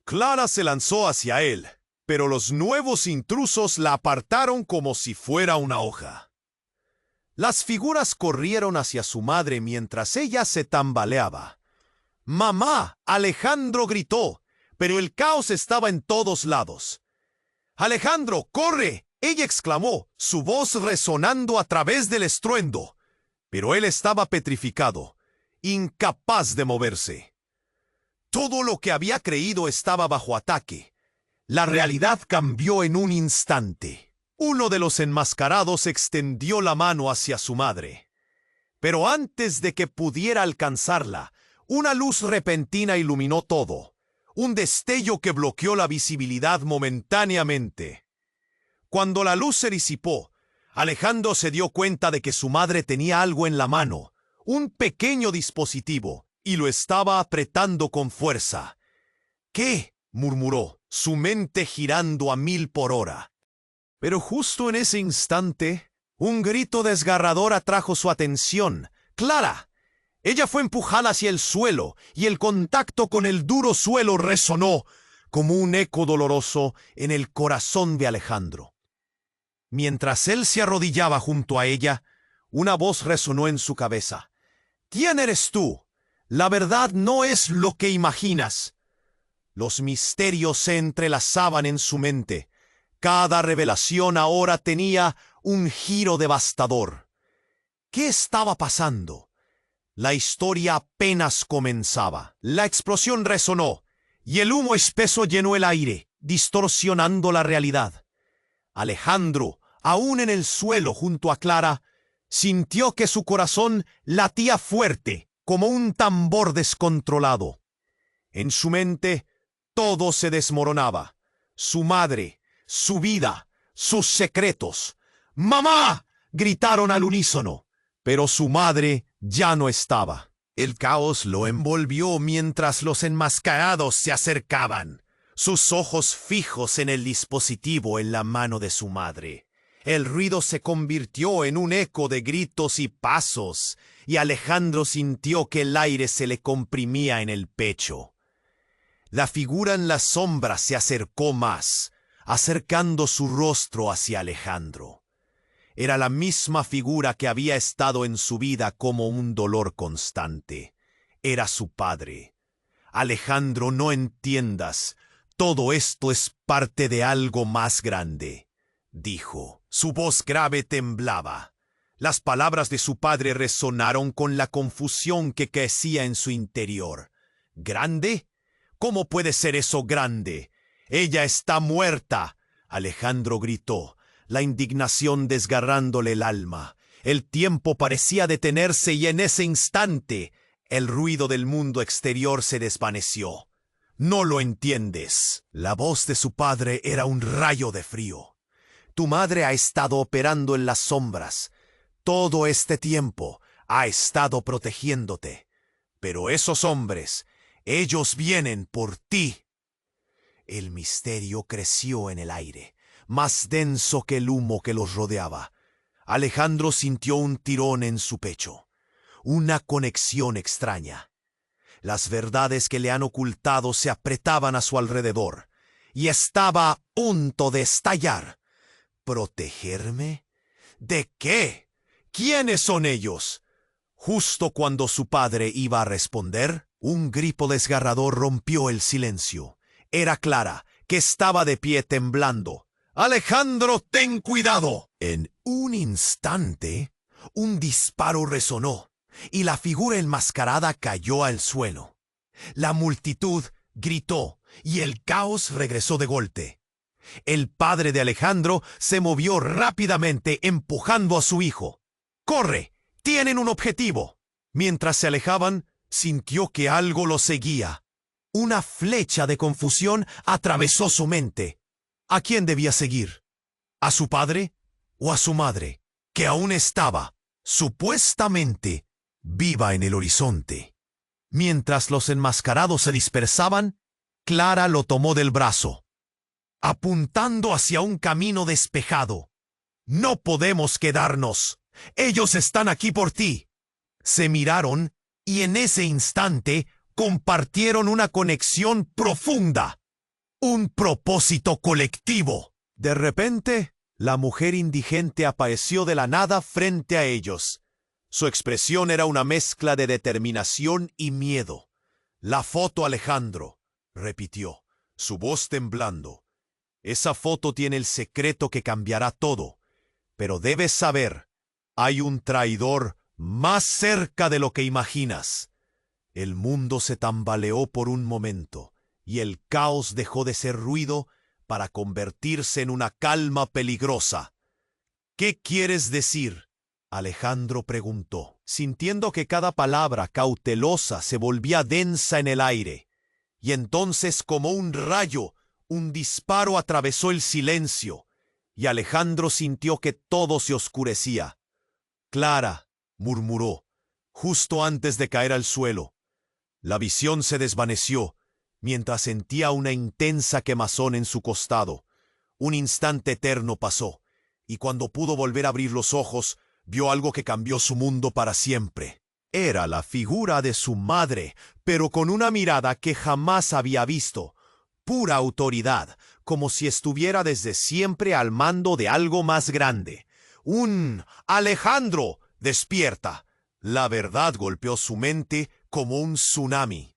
Clara se lanzó hacia él, pero los nuevos intrusos la apartaron como si fuera una hoja. Las figuras corrieron hacia su madre mientras ella se tambaleaba. «¡Mamá!», Alejandro gritó, pero el caos estaba en todos lados. «¡Alejandro, corre!», ella exclamó, su voz resonando a través del estruendo. Pero él estaba petrificado, incapaz de moverse. Todo lo que había creído estaba bajo ataque. La realidad cambió en un instante. Uno de los enmascarados extendió la mano hacia su madre. Pero antes de que pudiera alcanzarla, una luz repentina iluminó todo. Un destello que bloqueó la visibilidad momentáneamente. Cuando la luz se disipó, Alejandro se dio cuenta de que su madre tenía algo en la mano, un pequeño dispositivo, y lo estaba apretando con fuerza. «¿Qué?», murmuró, su mente girando a 1000 por hora. Pero justo en ese instante, un grito desgarrador atrajo su atención. «¡Clara!». Ella fue empujada hacia el suelo, y el contacto con el duro suelo resonó como un eco doloroso en el corazón de Alejandro. Mientras él se arrodillaba junto a ella, una voz resonó en su cabeza. «¿Quién eres tú? La verdad no es lo que imaginas». Los misterios se entrelazaban en su mente. Cada revelación ahora tenía un giro devastador. ¿Qué estaba pasando? La historia apenas comenzaba. La explosión resonó, y el humo espeso llenó el aire, distorsionando la realidad. Alejandro, aún en el suelo junto a Clara, sintió que su corazón latía fuerte, como un tambor descontrolado. En su mente, todo se desmoronaba. Su madre, su vida, sus secretos. «¡Mamá!», gritaron al unísono, pero su madre ya no estaba. El caos lo envolvió mientras los enmascarados se acercaban, sus ojos fijos en el dispositivo en la mano de su madre. El ruido se convirtió en un eco de gritos y pasos, y Alejandro sintió que el aire se le comprimía en el pecho. La figura en la sombra se acercó más, acercando su rostro hacia Alejandro. Era la misma figura que había estado en su vida como un dolor constante. Era su padre. Alejandro, no entiendas. Todo esto es parte de algo más grande, dijo. Su voz grave temblaba. Las palabras de su padre resonaron con la confusión que crecía en su interior. ¿Grande? ¿Cómo puede ser eso grande? ¡Ella está muerta!, Alejandro gritó, la indignación desgarrándole el alma. El tiempo parecía detenerse y en ese instante el ruido del mundo exterior se desvaneció. No lo entiendes. La voz de su padre era un rayo de frío. Tu madre ha estado operando en las sombras. Todo este tiempo ha estado protegiéndote. Pero esos hombres, ellos vienen por ti. El misterio creció en el aire, más denso que el humo que los rodeaba. Alejandro sintió un tirón en su pecho, una conexión extraña. Las verdades que le han ocultado se apretaban a su alrededor, y estaba a punto de estallar. ¿Protegerme? ¿De qué? ¿Quiénes son ellos? Justo cuando su padre iba a responder, un grito desgarrador rompió el silencio. Era Clara, que estaba de pie temblando. ¡Alejandro, ten cuidado! En un instante, un disparo resonó, y la figura enmascarada cayó al suelo. La multitud gritó, y el caos regresó de golpe. El padre de Alejandro se movió rápidamente, empujando a su hijo. ¡Corre! ¡Tienen un objetivo! Mientras se alejaban, sintió que algo lo seguía. Una flecha de confusión atravesó su mente. ¿A quién debía seguir? ¿A su padre o a su madre, que aún estaba, supuestamente, viva en el horizonte? Mientras los enmascarados se dispersaban, Clara lo tomó del brazo, apuntando hacia un camino despejado. «No podemos quedarnos. Ellos están aquí por ti». Se miraron y en ese instante compartieron una conexión profunda. Un propósito colectivo. De repente, la mujer indigente apareció de la nada frente a ellos. Su expresión era una mezcla de determinación y miedo. «La foto, Alejandro», repitió, su voz temblando. «Esa foto tiene el secreto que cambiará todo. Pero debes saber, hay un traidor más cerca de lo que imaginas». El mundo se tambaleó por un momento, y el caos dejó de ser ruido para convertirse en una calma peligrosa. «¿Qué quieres decir?», Alejandro preguntó, sintiendo que cada palabra cautelosa se volvía densa en el aire. Y entonces, como un rayo, un disparo atravesó el silencio, y Alejandro sintió que todo se oscurecía. «Clara», murmuró, justo antes de caer al suelo. La visión se desvaneció, mientras sentía una intensa quemazón en su costado. Un instante eterno pasó, y cuando pudo volver a abrir los ojos, vio algo que cambió su mundo para siempre. Era la figura de su madre, pero con una mirada que jamás había visto. Pura autoridad, como si estuviera desde siempre al mando de algo más grande. Un «Alejandro, despierta». La verdad golpeó su mente como un tsunami.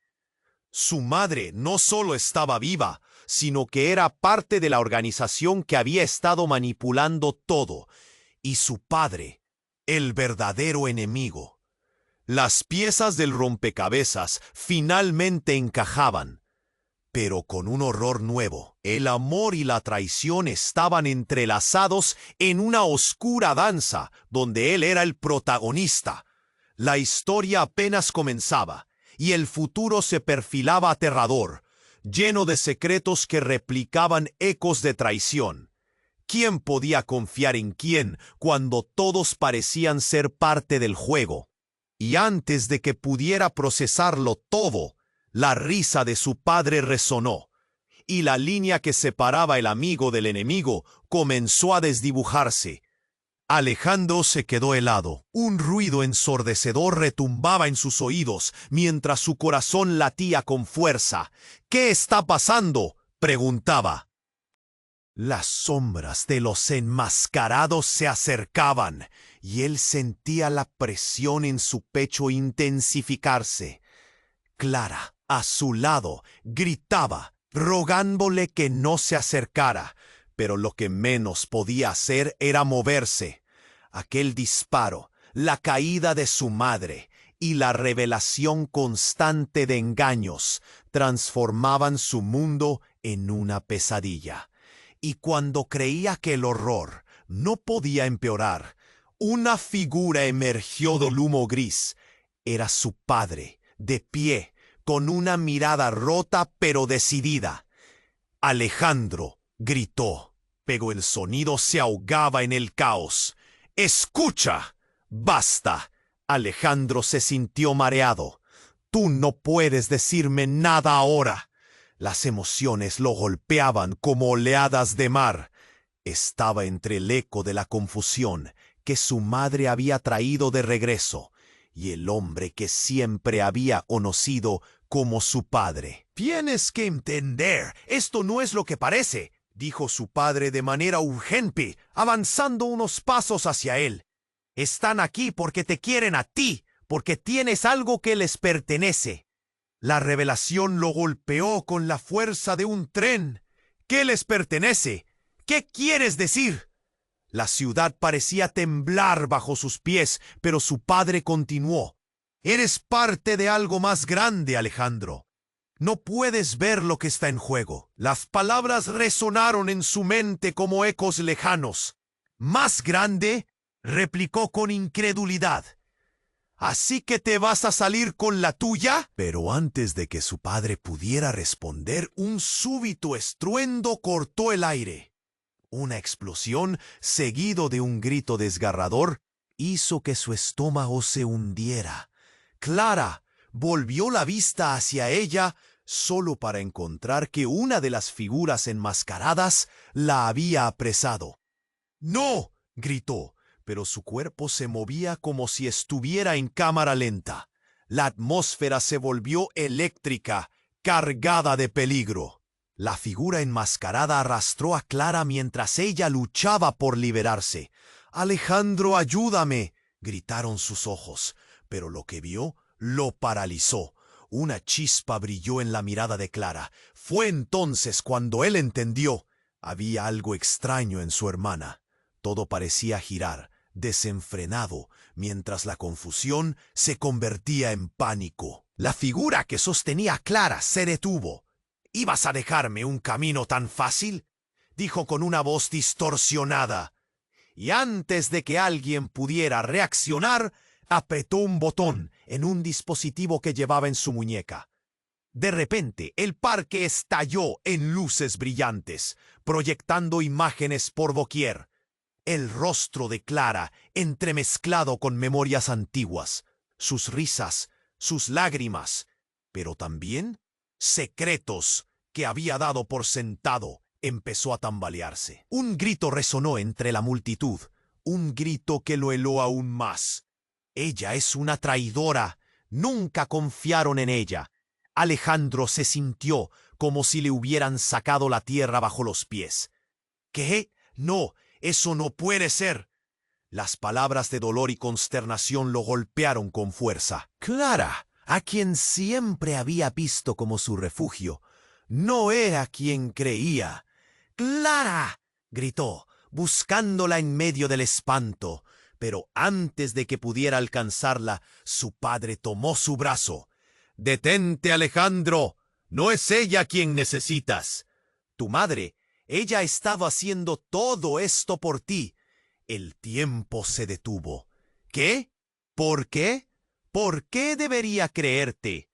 Su madre no solo estaba viva, sino que era parte de la organización que había estado manipulando todo. Y su padre, el verdadero enemigo. Las piezas del rompecabezas finalmente encajaban. Pero con un horror nuevo. El amor y la traición estaban entrelazados en una oscura danza, donde él era el protagonista. La historia apenas comenzaba, y el futuro se perfilaba aterrador, lleno de secretos que replicaban ecos de traición. ¿Quién podía confiar en quién cuando todos parecían ser parte del juego? Y antes de que pudiera procesarlo todo, la risa de su padre resonó, y la línea que separaba el amigo del enemigo comenzó a desdibujarse. Alejandro se quedó helado. Un ruido ensordecedor retumbaba en sus oídos mientras su corazón latía con fuerza. ¿Qué está pasando?, preguntaba. Las sombras de los enmascarados se acercaban y él sentía la presión en su pecho intensificarse. Clara, a su lado, gritaba, rogándole que no se acercara, pero lo que menos podía hacer era moverse. Aquel disparo, la caída de su madre y la revelación constante de engaños transformaban su mundo en una pesadilla. Y cuando creía que el horror no podía empeorar, una figura emergió del humo gris. Era su padre, de pie, con una mirada rota pero decidida. Alejandro gritó, pero el sonido se ahogaba en el caos. ¡Escucha! ¡Basta! Alejandro se sintió mareado. Tú no puedes decirme nada ahora. Las emociones lo golpeaban como oleadas de mar. Estaba entre el eco de la confusión que su madre había traído de regreso y el hombre que siempre había conocido como su padre. «Tienes que entender, esto no es lo que parece», dijo su padre de manera urgente, avanzando unos pasos hacia él. «Están aquí porque te quieren a ti, porque tienes algo que les pertenece». La revelación lo golpeó con la fuerza de un tren. ¿Qué les pertenece? ¿Qué quieres decir? La ciudad parecía temblar bajo sus pies, pero su padre continuó. Eres parte de algo más grande, Alejandro. No puedes ver lo que está en juego. Las palabras resonaron en su mente como ecos lejanos. ¿Más grande?, replicó con incredulidad. ¿Así que te vas a salir con la tuya? Pero antes de que su padre pudiera responder, un súbito estruendo cortó el aire. Una explosión, seguido de un grito desgarrador, hizo que su estómago se hundiera. Clara volvió la vista hacia ella solo para encontrar que una de las figuras enmascaradas la había apresado. ¡No!, gritó, pero su cuerpo se movía como si estuviera en cámara lenta. La atmósfera se volvió eléctrica, cargada de peligro. La figura enmascarada arrastró a Clara mientras ella luchaba por liberarse. «Alejandro, ayúdame», gritaron sus ojos, pero lo que vio lo paralizó. Una chispa brilló en la mirada de Clara. Fue entonces cuando él entendió. Había algo extraño en su hermana. Todo parecía girar, desenfrenado, mientras la confusión se convertía en pánico. La figura que sostenía a Clara se detuvo. «¿Ibas a dejarme un camino tan fácil?», dijo con una voz distorsionada. Y antes de que alguien pudiera reaccionar, apretó un botón en un dispositivo que llevaba en su muñeca. De repente, el parque estalló en luces brillantes, proyectando imágenes por doquier. El rostro de Clara entremezclado con memorias antiguas, sus risas, sus lágrimas, pero también secretos que había dado por sentado, empezó a tambalearse. Un grito resonó entre la multitud, un grito que lo heló aún más. «Ella es una traidora. Nunca confiaron en ella». Alejandro se sintió como si le hubieran sacado la tierra bajo los pies. «¿Qué? No, eso no puede ser». Las palabras de dolor y consternación lo golpearon con fuerza. Clara, a quien siempre había visto como su refugio, no era quien creía. «¡Clara!», gritó, buscándola en medio del espanto. Pero antes de que pudiera alcanzarla, su padre tomó su brazo. «Detente, Alejandro. No es ella quien necesitas. Tu madre, ella estaba haciendo todo esto por ti». El tiempo se detuvo. «¿Qué? ¿Por qué? ¿Por qué debería creerte?».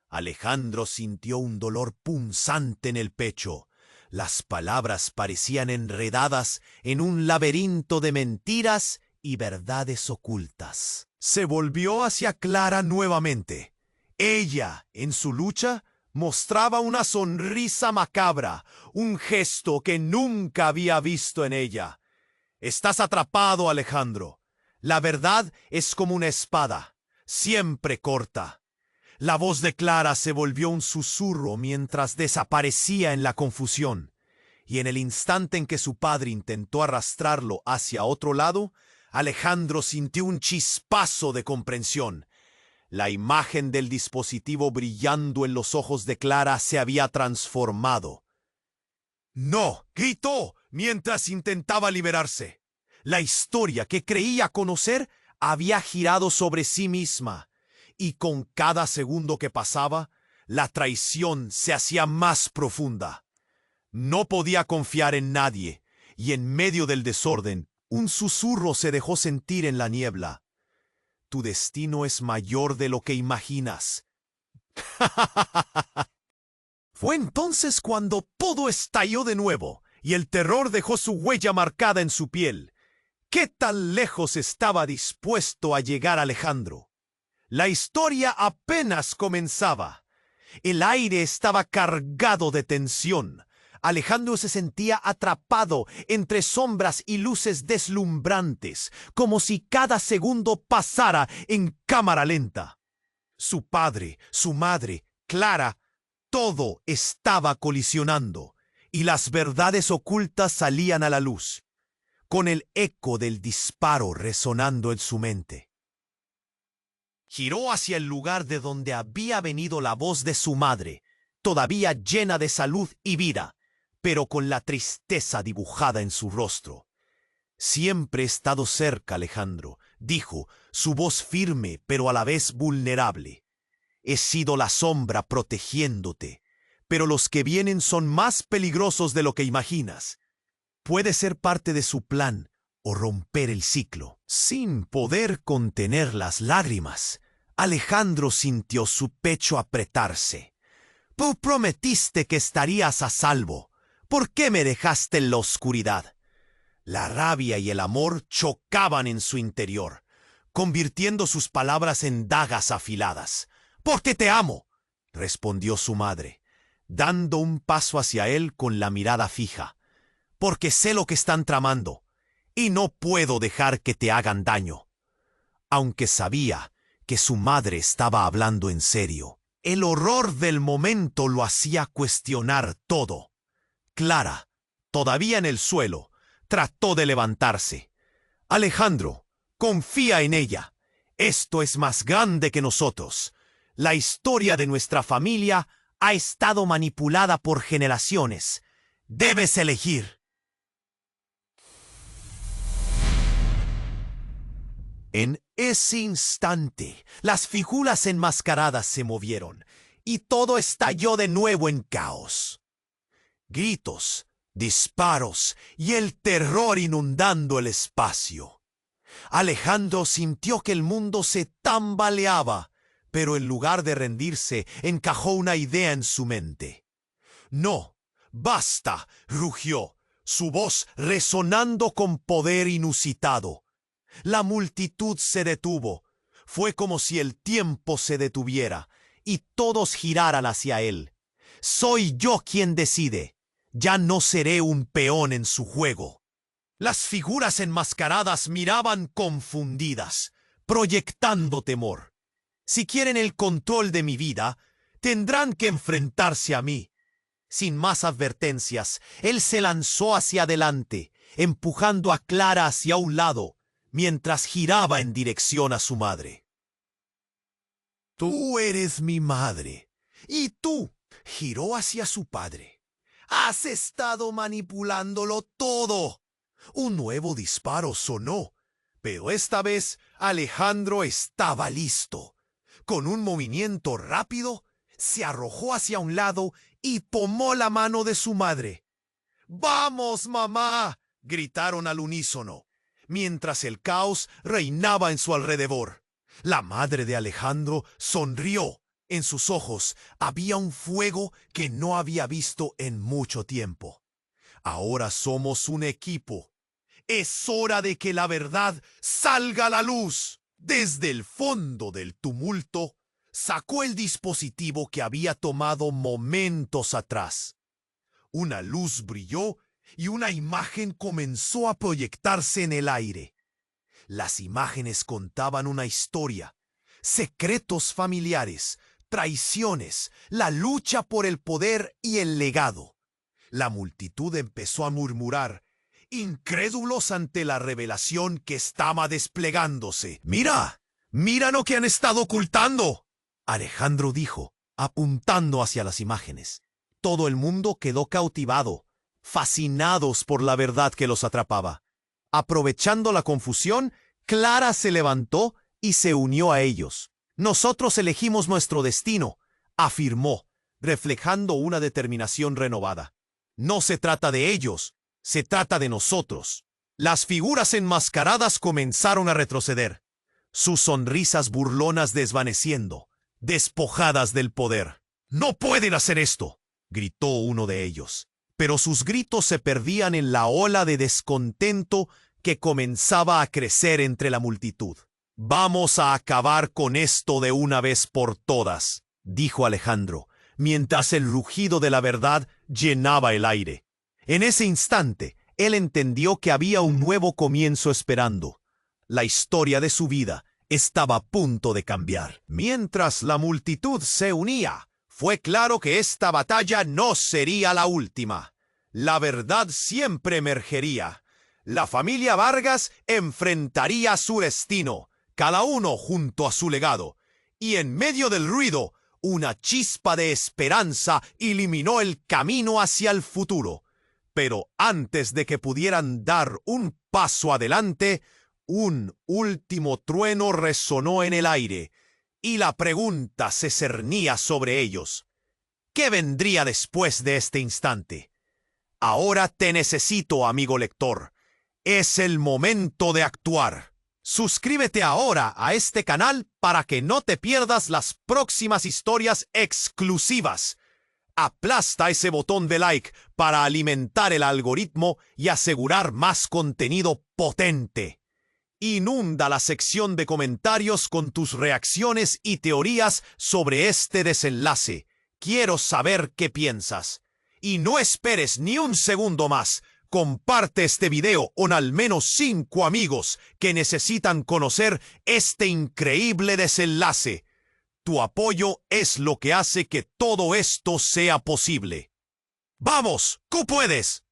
Alejandro sintió un dolor punzante en el pecho. Las palabras parecían enredadas en un laberinto de mentiras y verdades ocultas. Se volvió hacia Clara nuevamente. Ella, en su lucha, Mostraba una sonrisa macabra, un gesto que nunca había visto en ella. Estás atrapado, Alejandro. La verdad es como una espada, siempre corta. La voz de Clara se volvió un susurro mientras desaparecía en la confusión, y en el instante en que su padre intentó arrastrarlo hacia otro lado, Alejandro sintió un chispazo de comprensión. La imagen del dispositivo brillando en los ojos de Clara se había transformado. ¡No!, gritó mientras intentaba liberarse. La historia que creía conocer había girado sobre sí misma, y con cada segundo que pasaba, la traición se hacía más profunda. No podía confiar en nadie, y en medio del desorden, un susurro se dejó sentir en la niebla. Tu destino es mayor de lo que imaginas. Fue entonces cuando todo estalló de nuevo, y el terror dejó su huella marcada en su piel. ¿Qué tan lejos estaba dispuesto a llegar Alejandro? La historia apenas comenzaba. El aire estaba cargado de tensión. Alejandro se sentía atrapado entre sombras y luces deslumbrantes, como si cada segundo pasara en cámara lenta. Su padre, su madre, Clara, todo estaba colisionando, y las verdades ocultas salían a la luz, con el eco del disparo resonando en su mente. Giró hacia el lugar de donde había venido la voz de su madre, todavía llena de salud y vida, pero con la tristeza dibujada en su rostro. Siempre he estado cerca, Alejandro, dijo, su voz firme pero a la vez vulnerable. He sido la sombra protegiéndote, pero los que vienen son más peligrosos de lo que imaginas. Puede ser parte de su plan o romper el ciclo. Sin poder contener las lágrimas, Alejandro sintió su pecho apretarse. Tú prometiste que estarías a salvo. ¿Por qué me dejaste en la oscuridad? La rabia y el amor chocaban en su interior, convirtiendo sus palabras en dagas afiladas. «Porque te amo», respondió su madre, dando un paso hacia él con la mirada fija. «Porque sé lo que están tramando, y no puedo dejar que te hagan daño». Aunque sabía que su madre estaba hablando en serio, el horror del momento lo hacía cuestionar todo. Clara, todavía en el suelo, trató de levantarse. «Alejandro, confía en ella. Esto es más grande que nosotros. La historia de nuestra familia ha estado manipulada por generaciones. Debes elegir». En ese instante, las figuras enmascaradas se movieron, y todo estalló de nuevo en caos. Gritos, disparos y el terror inundando el espacio. Alejandro sintió que el mundo se tambaleaba, pero en lugar de rendirse, encajó una idea en su mente. «No, basta», rugió, su voz resonando con poder inusitado. La multitud se detuvo. Fue como si el tiempo se detuviera y todos giraran hacia él. «Soy yo quien decide. Ya no seré un peón en su juego». Las figuras enmascaradas miraban confundidas, proyectando temor. «Si quieren el control de mi vida, tendrán que enfrentarse a mí». Sin más advertencias, él se lanzó hacia adelante, empujando a Clara hacia un lado, mientras giraba en dirección a su madre. «Tú eres mi madre. Y tú», giró hacia su padre. «Has estado manipulándolo todo». Un nuevo disparo sonó, pero esta vez Alejandro estaba listo. Con un movimiento rápido, se arrojó hacia un lado y tomó la mano de su madre. «¡Vamos, mamá!», gritaron al unísono, mientras el caos reinaba en su alrededor. La madre de Alejandro sonrió. En sus ojos había un fuego que no había visto en mucho tiempo. «Ahora somos un equipo. Es hora de que la verdad salga a la luz». Desde el fondo del tumulto Sacó el dispositivo que había tomado momentos atrás. Una luz brilló y una imagen comenzó a proyectarse en el aire. Las imágenes contaban una historia, secretos familiares, traiciones, la lucha por el poder y el legado. La multitud empezó a murmurar, incrédulos ante la revelación que estaba desplegándose. ¡Mira! ¡Mira lo que han estado ocultando!, Alejandro dijo, apuntando hacia las imágenes. Todo el mundo quedó cautivado, fascinados por la verdad que los atrapaba. Aprovechando la confusión, Clara se levantó y se unió a ellos. Nosotros elegimos nuestro destino, afirmó, reflejando una determinación renovada. No se trata de ellos, se trata de nosotros. Las figuras enmascaradas comenzaron a retroceder, sus sonrisas burlonas desvaneciendo, despojadas del poder. «¡No pueden hacer esto!», gritó uno de ellos. Pero sus gritos se perdían en la ola de descontento que comenzaba a crecer entre la multitud. «Vamos a acabar con esto de una vez por todas», dijo Alejandro, mientras el rugido de la verdad llenaba el aire. En ese instante, él entendió que había un nuevo comienzo esperando. La historia de su vida estaba a punto de cambiar. Mientras la multitud se unía, fue claro que esta batalla no sería la última. La verdad siempre emergería. La familia Vargas enfrentaría su destino, cada uno junto a su legado. Y en medio del ruido, una chispa de esperanza iluminó el camino hacia el futuro. Pero antes de que pudieran dar un paso adelante, un último trueno resonó en el aire, y la pregunta se cernía sobre ellos. ¿Qué vendría después de este instante? Ahora te necesito, amigo lector. Es el momento de actuar. Suscríbete ahora a este canal para que no te pierdas las próximas historias exclusivas. Aplasta ese botón de like para alimentar el algoritmo y asegurar más contenido potente. Inunda la sección de comentarios con tus reacciones y teorías sobre este desenlace. Quiero saber qué piensas. Y no esperes ni un segundo más. Comparte este video con al menos 5 amigos que necesitan conocer este increíble desenlace. Tu apoyo es lo que hace que todo esto sea posible. ¡Vamos! ¡Tú puedes!